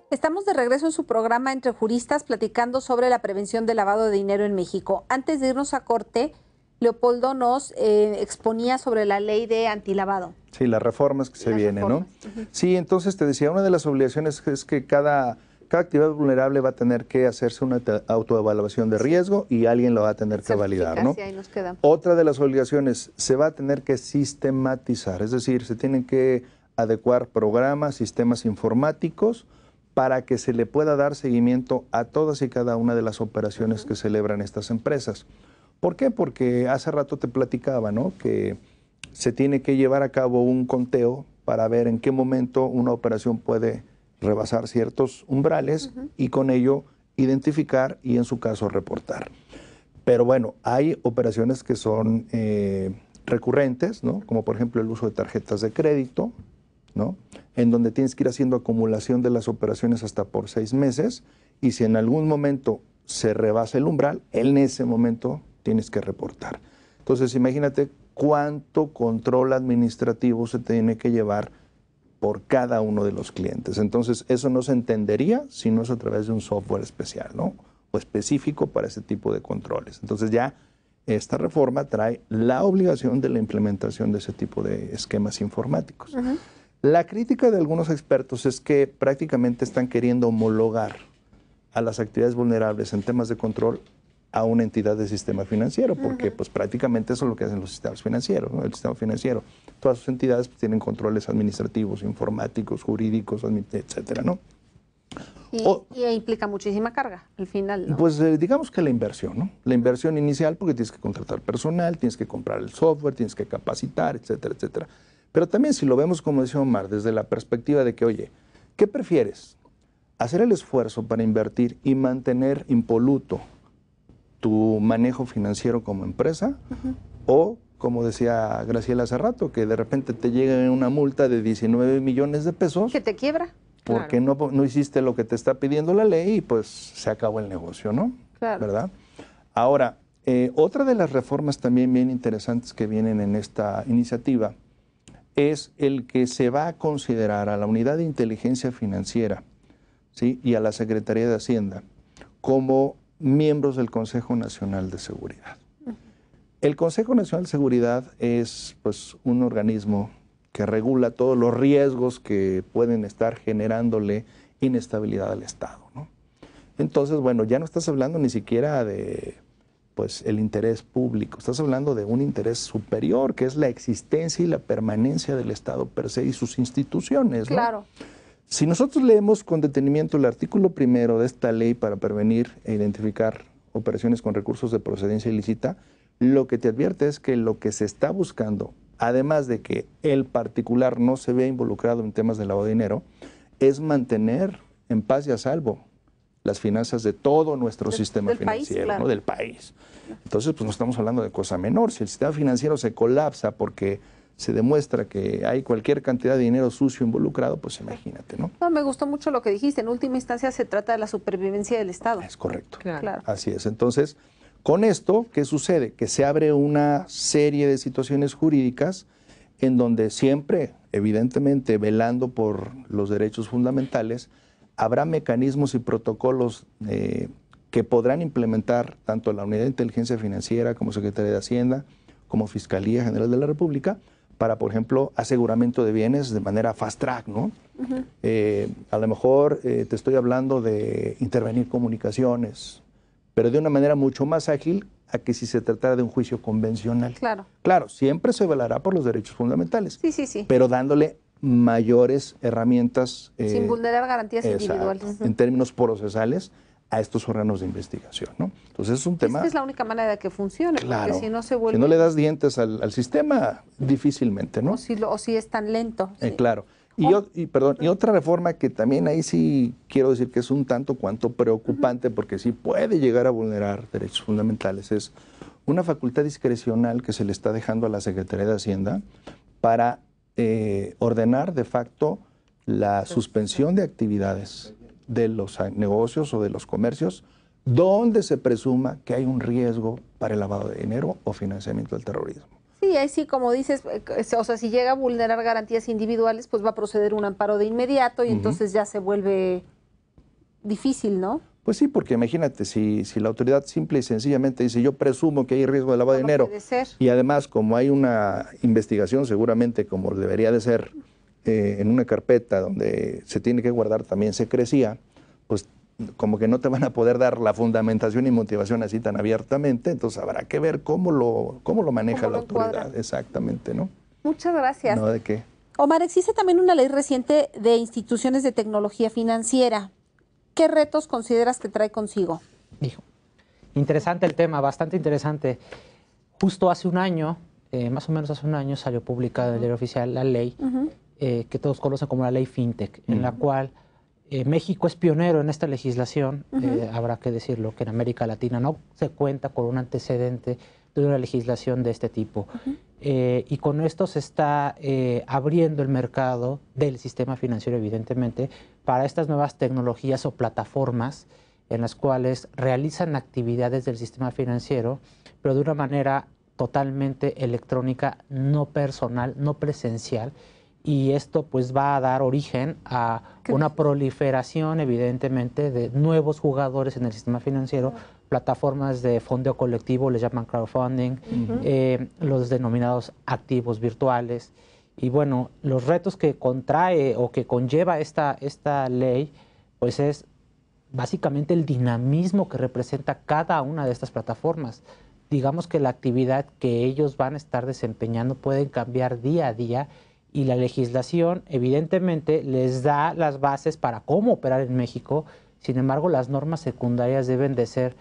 [SPEAKER 1] Estamos de regreso en su programa Entre Juristas platicando sobre la prevención del lavado de dinero en México. Antes de irnos a corte, Leopoldo nos exponía sobre la ley de antilavado.
[SPEAKER 4] Sí, las reformas que se
[SPEAKER 1] Las
[SPEAKER 4] vienen, ¿no?
[SPEAKER 1] reformas.
[SPEAKER 4] Sí, entonces te decía, una de las obligaciones es que cada actividad vulnerable va a tener que hacerse una autoevaluación de riesgo y alguien lo va a tener que validar, ¿no?
[SPEAKER 1] Sí, ahí nos quedamos.
[SPEAKER 4] Otra de las obligaciones, se va a tener que sistematizar, es decir, se tienen que adecuar programas, sistemas informáticos para que se le pueda dar seguimiento a todas y cada una de las operaciones que celebran estas empresas. ¿Por qué? Porque hace rato te platicaba, ¿no? Que se tiene que llevar a cabo un conteo para ver en qué momento una operación puede rebasar ciertos umbrales y con ello identificar y en su caso reportar. Pero bueno, hay operaciones que son recurrentes, ¿no? Como por ejemplo el uso de tarjetas de crédito, ¿no? En donde tienes que ir haciendo acumulación de las operaciones hasta por 6 meses y si en algún momento se rebasa el umbral, en ese momento tienes que reportar. Entonces imagínate cuánto control administrativo se tiene que llevar por cada uno de los clientes. Entonces eso no se entendería si no es a través de un software especial, ¿no? O específico para ese tipo de controles. Entonces ya esta reforma trae la obligación de la implementación de ese tipo de esquemas informáticos. La crítica de algunos expertos es que prácticamente están queriendo homologar a las actividades vulnerables en temas de control a una entidad del sistema financiero, porque pues prácticamente eso es lo que hacen los sistemas financieros, ¿no? El sistema financiero. Todas sus entidades pues, tienen controles administrativos, informáticos, jurídicos, etcétera, ¿no?
[SPEAKER 1] Y implica muchísima carga, al final, ¿no?
[SPEAKER 4] Pues digamos que la inversión, ¿no? La inversión inicial porque tienes que contratar personal, tienes que comprar el software, tienes que capacitar, etcétera, etcétera. Pero también si lo vemos, como decía Omar, desde la perspectiva de que, oye, ¿qué prefieres? ¿Hacer el esfuerzo para invertir y mantener impoluto tu manejo financiero como empresa? O, como decía Graciela hace rato, que de repente te llega una multa de 19 millones de pesos.
[SPEAKER 1] Que te quiebra.
[SPEAKER 4] Porque no hiciste lo que te está pidiendo la ley y pues se acabó el negocio, ¿no?
[SPEAKER 1] Claro.
[SPEAKER 4] ¿Verdad? Ahora, otra de las reformas también bien interesantes que vienen en esta iniciativa es el que se va a considerar a la Unidad de Inteligencia Financiera, ¿sí? Y a la Secretaría de Hacienda como miembros del Consejo Nacional de Seguridad. El Consejo Nacional de Seguridad es pues, un organismo que regula todos los riesgos que pueden estar generándole inestabilidad al Estado, ¿no? Entonces, bueno, ya no estás hablando ni siquiera de pues, el interés público, estás hablando de un interés superior, que es la existencia y la permanencia del Estado per se y sus instituciones, ¿no?
[SPEAKER 1] Claro.
[SPEAKER 4] Si nosotros leemos con detenimiento el artículo 1 de esta ley para prevenir e identificar operaciones con recursos de procedencia ilícita, lo que te advierte es que lo que se está buscando, además de que el particular no se vea involucrado en temas de lavado de dinero, es mantener en paz y a salvo las finanzas de todo nuestro sistema financiero,
[SPEAKER 1] claro,
[SPEAKER 4] ¿no? Del país. Entonces, pues no estamos hablando de cosa menor. Si el sistema financiero se colapsa porque se demuestra que hay cualquier cantidad de dinero sucio involucrado, pues imagínate, ¿no?
[SPEAKER 1] No, me gustó mucho lo que dijiste. En última instancia se trata de la supervivencia del Estado.
[SPEAKER 4] Es correcto.
[SPEAKER 1] Claro.
[SPEAKER 4] Así es. Entonces, con esto, ¿qué sucede? Que se abre una serie de situaciones jurídicas en donde siempre, evidentemente, velando por los derechos fundamentales, habrá mecanismos y protocolos que podrán implementar tanto la Unidad de Inteligencia Financiera como Secretaría de Hacienda, como Fiscalía General de la República, para, por ejemplo, aseguramiento de bienes de manera fast track, ¿no? A lo mejor te estoy hablando de intervenir comunicaciones, pero de una manera mucho más ágil a que si se tratara de un juicio convencional.
[SPEAKER 1] Claro.
[SPEAKER 4] Claro, siempre se velará por los derechos fundamentales.
[SPEAKER 1] Sí, sí, sí.
[SPEAKER 4] Pero dándole mayores herramientas.
[SPEAKER 1] Sin vulnerar garantías
[SPEAKER 4] exacto,
[SPEAKER 1] individuales.
[SPEAKER 4] en términos procesales a estos órganos de investigación, ¿no? Entonces es un tema...
[SPEAKER 1] Es que es la única manera de que funcione,
[SPEAKER 4] claro,
[SPEAKER 1] porque si no se vuelve...
[SPEAKER 4] Si no le das dientes al sistema, difícilmente, ¿no?
[SPEAKER 1] O si es tan lento. Sí.
[SPEAKER 4] Claro. Y otra reforma que también ahí sí quiero decir que es un tanto cuanto preocupante, porque sí puede llegar a vulnerar derechos fundamentales, es una facultad discrecional que se le está dejando a la Secretaría de Hacienda para ordenar de facto la suspensión de actividades de los negocios o de los comercios donde se presuma que hay un riesgo para el lavado de dinero o financiamiento del terrorismo.
[SPEAKER 1] Sí, ahí sí, como dices, o sea, si llega a vulnerar garantías individuales, pues va a proceder un amparo de inmediato y entonces ya se vuelve difícil, ¿no?
[SPEAKER 4] Pues sí, porque imagínate, si la autoridad simple y sencillamente dice yo presumo que hay riesgo de lavado de dinero y además como hay una investigación seguramente como debería de ser en una carpeta donde se tiene que guardar también secrecía, pues como que no te van a poder dar la fundamentación y motivación así tan abiertamente, entonces habrá que ver cómo lo maneja la autoridad. Exactamente, ¿no?
[SPEAKER 1] Muchas gracias.
[SPEAKER 4] No, ¿de qué?
[SPEAKER 1] Omar, existe también una ley reciente de instituciones de tecnología financiera. ¿Qué retos consideras que trae consigo?
[SPEAKER 3] Hijo, interesante el tema, bastante interesante. Justo hace un año, más o menos hace un año, salió publicada en el Diario Oficial la ley que todos conocen como la ley FinTech, en la cual México es pionero en esta legislación. Habrá que decirlo, que en América Latina no se cuenta con un antecedente de una legislación de este tipo. Y con esto se está abriendo el mercado del sistema financiero, evidentemente, para estas nuevas tecnologías o plataformas en las cuales realizan actividades del sistema financiero, pero de una manera totalmente electrónica, no personal, no presencial. Y esto pues va a dar origen a una proliferación, evidentemente, de nuevos jugadores en el sistema financiero, plataformas de fondeo colectivo, les llaman crowdfunding, los denominados activos virtuales. Y bueno, los retos que contrae o que conlleva esta ley, pues es básicamente el dinamismo que representa cada una de estas plataformas. Digamos que la actividad que ellos van a estar desempeñando pueden cambiar día a día, y la legislación evidentemente les da las bases para cómo operar en México. Sin embargo, las normas secundarias deben de ser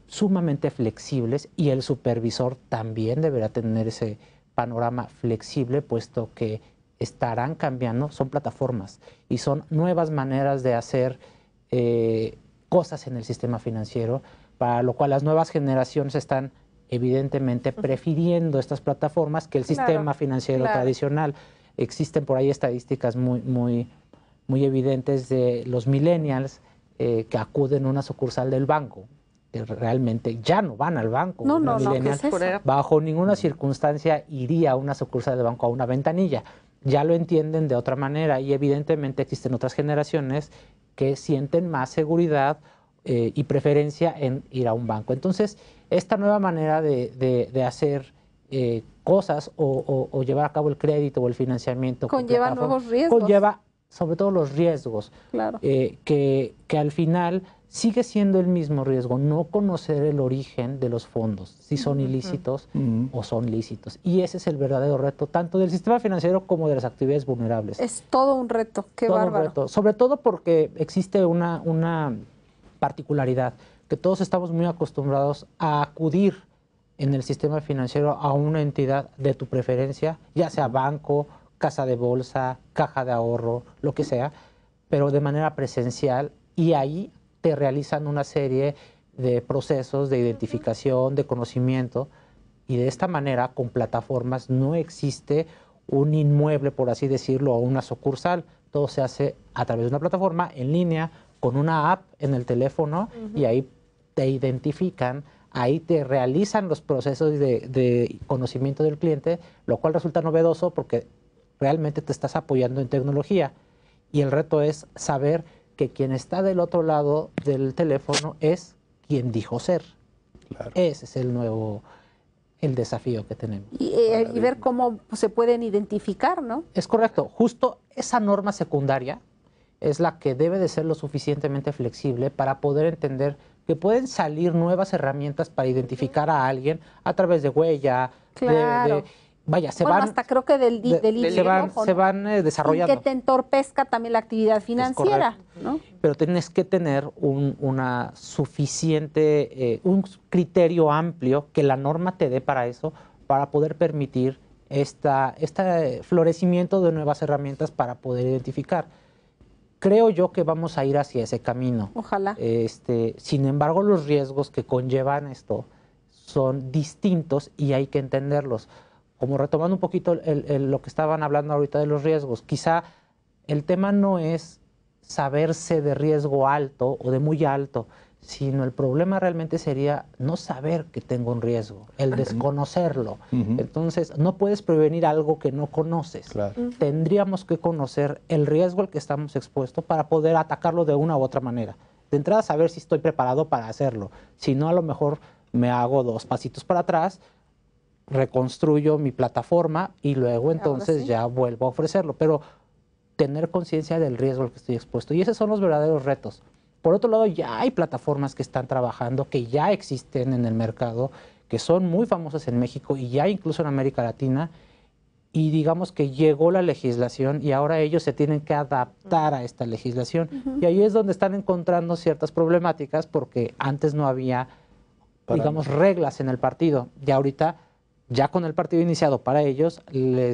[SPEAKER 3] sumamente flexibles y el supervisor también deberá tener ese panorama flexible, puesto que estarán cambiando, son plataformas y son nuevas maneras de hacer cosas en el sistema financiero, para lo cual las nuevas generaciones están evidentemente prefiriendo estas plataformas que el sistema financiero tradicional. Existen por ahí estadísticas muy evidentes de los millennials que acuden a una sucursal del banco, que realmente ya no van al banco.
[SPEAKER 1] No, ¿qué es eso?
[SPEAKER 3] Bajo ninguna circunstancia iría a una sucursal del banco, a una ventanilla. Ya lo entienden de otra manera, y evidentemente existen otras generaciones que sienten más seguridad y preferencia en ir a un banco. Entonces, esta nueva manera de hacer cosas o llevar a cabo el crédito o el financiamiento
[SPEAKER 1] conlleva nuevos riesgos.
[SPEAKER 3] Conlleva sobre todo los riesgos,
[SPEAKER 1] claro.
[SPEAKER 3] que al final sigue siendo el mismo riesgo, no conocer el origen de los fondos, si son ilícitos o son lícitos. Y ese es el verdadero reto, tanto del sistema financiero como de las actividades vulnerables.
[SPEAKER 1] Es todo un reto, qué
[SPEAKER 3] todo
[SPEAKER 1] bárbaro.
[SPEAKER 3] Un reto. Sobre todo porque existe una particularidad, que todos estamos muy acostumbrados a acudir en el sistema financiero a una entidad de tu preferencia, ya sea banco, casa de bolsa, caja de ahorro, lo que sea, pero de manera presencial, y ahí te realizan una serie de procesos de identificación, de conocimiento, Y de esta manera, con plataformas, no existe un inmueble, por así decirlo, o una sucursal. Todo se hace a través de una plataforma en línea, con una app en el teléfono, y ahí te identifican, ahí te realizan los procesos de conocimiento del cliente, lo cual resulta novedoso porque realmente te estás apoyando en tecnología. Y el reto es saber que quien está del otro lado del teléfono es quien dijo ser.
[SPEAKER 4] Claro.
[SPEAKER 3] Ese es el desafío que tenemos.
[SPEAKER 1] Y ver cómo se pueden identificar, ¿no?
[SPEAKER 3] Es correcto. Justo esa norma secundaria es la que debe de ser lo suficientemente flexible para poder entender que pueden salir nuevas herramientas para identificar a alguien a través de huella,
[SPEAKER 1] Claro.
[SPEAKER 3] Vaya, se
[SPEAKER 1] Bueno,
[SPEAKER 3] van...
[SPEAKER 1] hasta creo que del
[SPEAKER 3] se van desarrollando.
[SPEAKER 1] Y que te entorpezca también la actividad financiera, ¿no?
[SPEAKER 3] Pero tienes que tener una suficiente, un criterio amplio que la norma te dé para eso, para poder permitir este florecimiento de nuevas herramientas para poder identificar. Creo yo que vamos a ir hacia ese camino.
[SPEAKER 1] Ojalá.
[SPEAKER 3] Sin embargo, los riesgos que conllevan esto son distintos y hay que entenderlos. Como retomando un poquito lo que estaban hablando ahorita de los riesgos, quizá el tema no es saberse de riesgo alto o de muy alto, sino el problema realmente sería no saber que tengo un riesgo, el desconocerlo. Entonces, no puedes prevenir algo que no conoces.
[SPEAKER 4] Claro.
[SPEAKER 3] Tendríamos que conocer el riesgo al que estamos expuestos para poder atacarlo de una u otra manera. De entrada, saber si estoy preparado para hacerlo. Si no, a lo mejor me hago 2 pasitos para atrás, reconstruyo mi plataforma y luego entonces ya vuelvo a ofrecerlo. Pero tener conciencia del riesgo al que estoy expuesto. Y esos son los verdaderos retos. Por otro lado, ya hay plataformas que están trabajando, que ya existen en el mercado, que son muy famosas en México y ya incluso en América Latina. Y digamos que llegó la legislación y ahora ellos se tienen que adaptar a esta legislación. Y ahí es donde están encontrando ciertas problemáticas porque antes no había, digamos, reglas en el partido. Y ahorita, ya con el partido iniciado para ellos,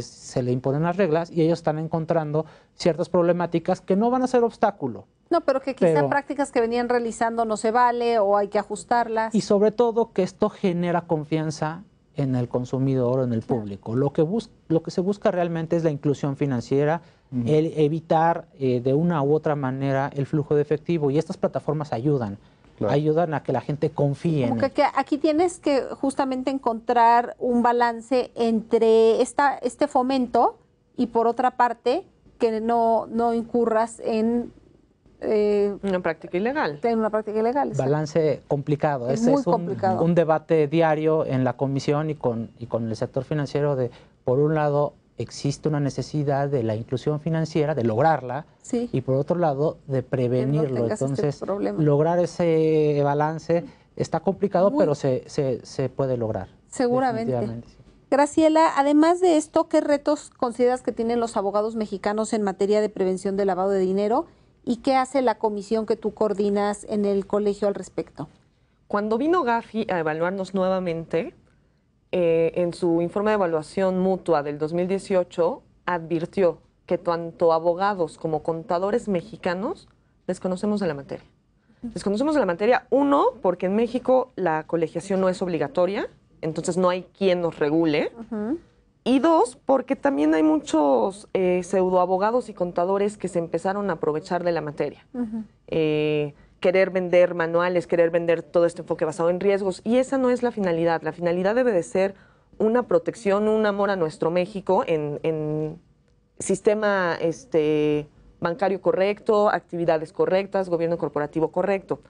[SPEAKER 3] se le imponen las reglas y ellos están encontrando ciertas problemáticas que no van a ser obstáculo.
[SPEAKER 1] No, pero que quizá prácticas que venían realizando no se vale o hay que ajustarlas.
[SPEAKER 3] Y sobre todo que esto genera confianza en el consumidor o en el público. Lo que se busca realmente es la inclusión financiera, el evitar de una u otra manera el flujo de efectivo. Y estas plataformas ayudan. Claro. Ayudan a que la gente confíe en él.
[SPEAKER 1] Que aquí tienes que justamente encontrar un balance entre este fomento y por otra parte que no incurras en
[SPEAKER 2] una práctica ilegal.
[SPEAKER 1] En una práctica ilegal.
[SPEAKER 3] Balance complicado.
[SPEAKER 1] Es muy complicado.
[SPEAKER 3] Un debate diario en la comisión y con el sector financiero de, por un lado, existe una necesidad de la inclusión financiera, de lograrla,
[SPEAKER 1] sí,
[SPEAKER 3] y por otro lado, de prevenirlo.
[SPEAKER 1] No
[SPEAKER 3] entonces, lograr ese balance está complicado, pero se puede lograr.
[SPEAKER 1] Seguramente.
[SPEAKER 3] Sí.
[SPEAKER 1] Graciela, además de esto, ¿qué retos consideras que tienen los abogados mexicanos en materia de prevención del lavado de dinero? ¿Y qué hace la comisión que tú coordinas en el colegio al respecto?
[SPEAKER 2] Cuando vino Gafi a evaluarnos nuevamente, en su informe de evaluación mutua del 2018, advirtió que tanto abogados como contadores mexicanos desconocemos de la materia. Desconocemos de la materia, uno, porque en México la colegiación no es obligatoria, entonces no hay quien nos regule. Y dos, porque también hay muchos pseudoabogados y contadores que se empezaron a aprovechar de la materia. Querer vender manuales, querer vender todo este enfoque basado en riesgos. Y esa no es la finalidad. La finalidad debe de ser una protección, un amor a nuestro México en sistema bancario correcto, actividades correctas, gobierno corporativo correcto.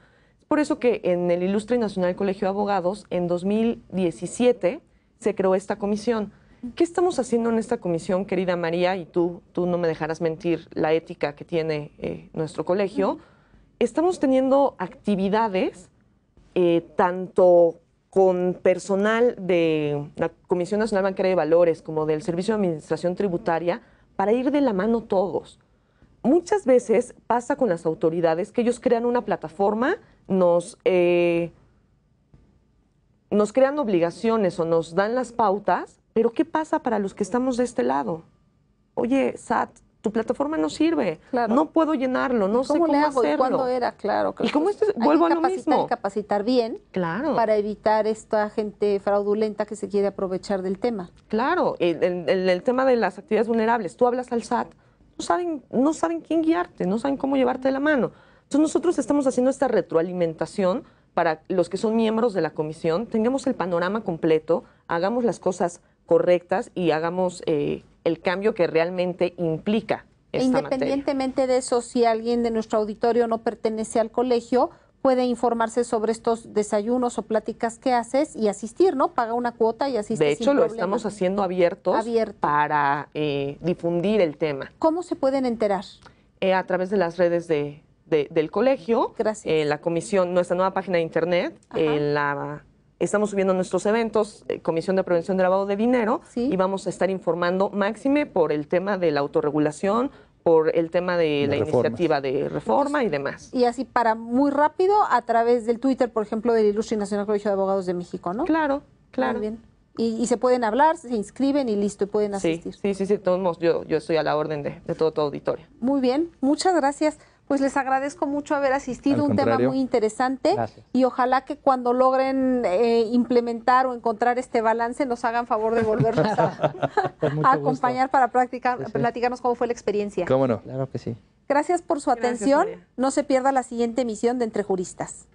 [SPEAKER 2] Es por eso que en el Ilustre y Nacional Colegio de Abogados, en 2017, se creó esta comisión. ¿Qué estamos haciendo en esta comisión, querida María? Y tú no me dejarás mentir la ética que tiene nuestro colegio. Estamos teniendo actividades tanto con personal de la Comisión Nacional Bancaria de Valores como del Servicio de Administración Tributaria para ir de la mano todos. Muchas veces pasa con las autoridades que ellos crean una plataforma, nos crean obligaciones o nos dan las pautas, pero ¿qué pasa para los que estamos de este lado? Oye, SAT, tu plataforma no sirve,
[SPEAKER 1] Claro.
[SPEAKER 2] no puedo llenarlo, no sé cómo
[SPEAKER 1] le hago?
[SPEAKER 2] hacerlo.
[SPEAKER 1] ¿Y cuándo era? Claro.
[SPEAKER 2] Y como
[SPEAKER 1] Hay
[SPEAKER 2] vuelvo a
[SPEAKER 1] que
[SPEAKER 2] lo
[SPEAKER 1] capacitar
[SPEAKER 2] mismo.
[SPEAKER 1] y capacitar bien
[SPEAKER 2] Claro.
[SPEAKER 1] para evitar esta gente fraudulenta que se quiere aprovechar del tema.
[SPEAKER 2] Claro, el tema de las actividades vulnerables, tú hablas al SAT, no saben quién guiarte, no saben cómo llevarte de la mano. Entonces nosotros estamos haciendo esta retroalimentación para los que son miembros de la comisión, tengamos el panorama completo, hagamos las cosas correctas y hagamos el cambio que realmente implica esta materia.
[SPEAKER 1] Independientemente de eso, si alguien de nuestro auditorio no pertenece al colegio, puede informarse sobre estos desayunos o pláticas que haces y asistir, ¿no? Paga una cuota y asiste
[SPEAKER 2] De
[SPEAKER 1] sin
[SPEAKER 2] hecho, lo
[SPEAKER 1] problema.
[SPEAKER 2] estamos haciendo abierto. Para difundir el tema.
[SPEAKER 1] ¿Cómo se pueden enterar?
[SPEAKER 2] A través de las redes del colegio.
[SPEAKER 1] Gracias.
[SPEAKER 2] La comisión, nuestra nueva página de internet, estamos subiendo nuestros eventos, Comisión de Prevención de Lavado de Dinero,
[SPEAKER 1] ¿Sí?
[SPEAKER 2] y vamos a estar informando máxime por el tema de la autorregulación, por el tema de la iniciativa de reforma y demás.
[SPEAKER 1] Y así para muy rápido, a través del Twitter, por ejemplo, del Ilustre y Nacional Colegio de Abogados de México, ¿no?
[SPEAKER 2] Claro, claro.
[SPEAKER 1] Muy bien. Y se pueden hablar, se inscriben y listo, y pueden asistir.
[SPEAKER 2] Sí, todos modos, yo estoy a la orden de todo tu auditorio.
[SPEAKER 1] Muy bien, muchas gracias. Pues les agradezco mucho haber asistido, un tema muy interesante.
[SPEAKER 3] Gracias.
[SPEAKER 1] Y ojalá que cuando logren implementar o encontrar este balance nos hagan favor de volvernos a acompañar para platicarnos cómo fue la experiencia.
[SPEAKER 4] ¿Cómo no?
[SPEAKER 3] Claro que sí.
[SPEAKER 1] Gracias por su
[SPEAKER 2] Gracias,
[SPEAKER 1] atención.
[SPEAKER 2] María.
[SPEAKER 1] No se pierda la siguiente emisión de Entre Juristas.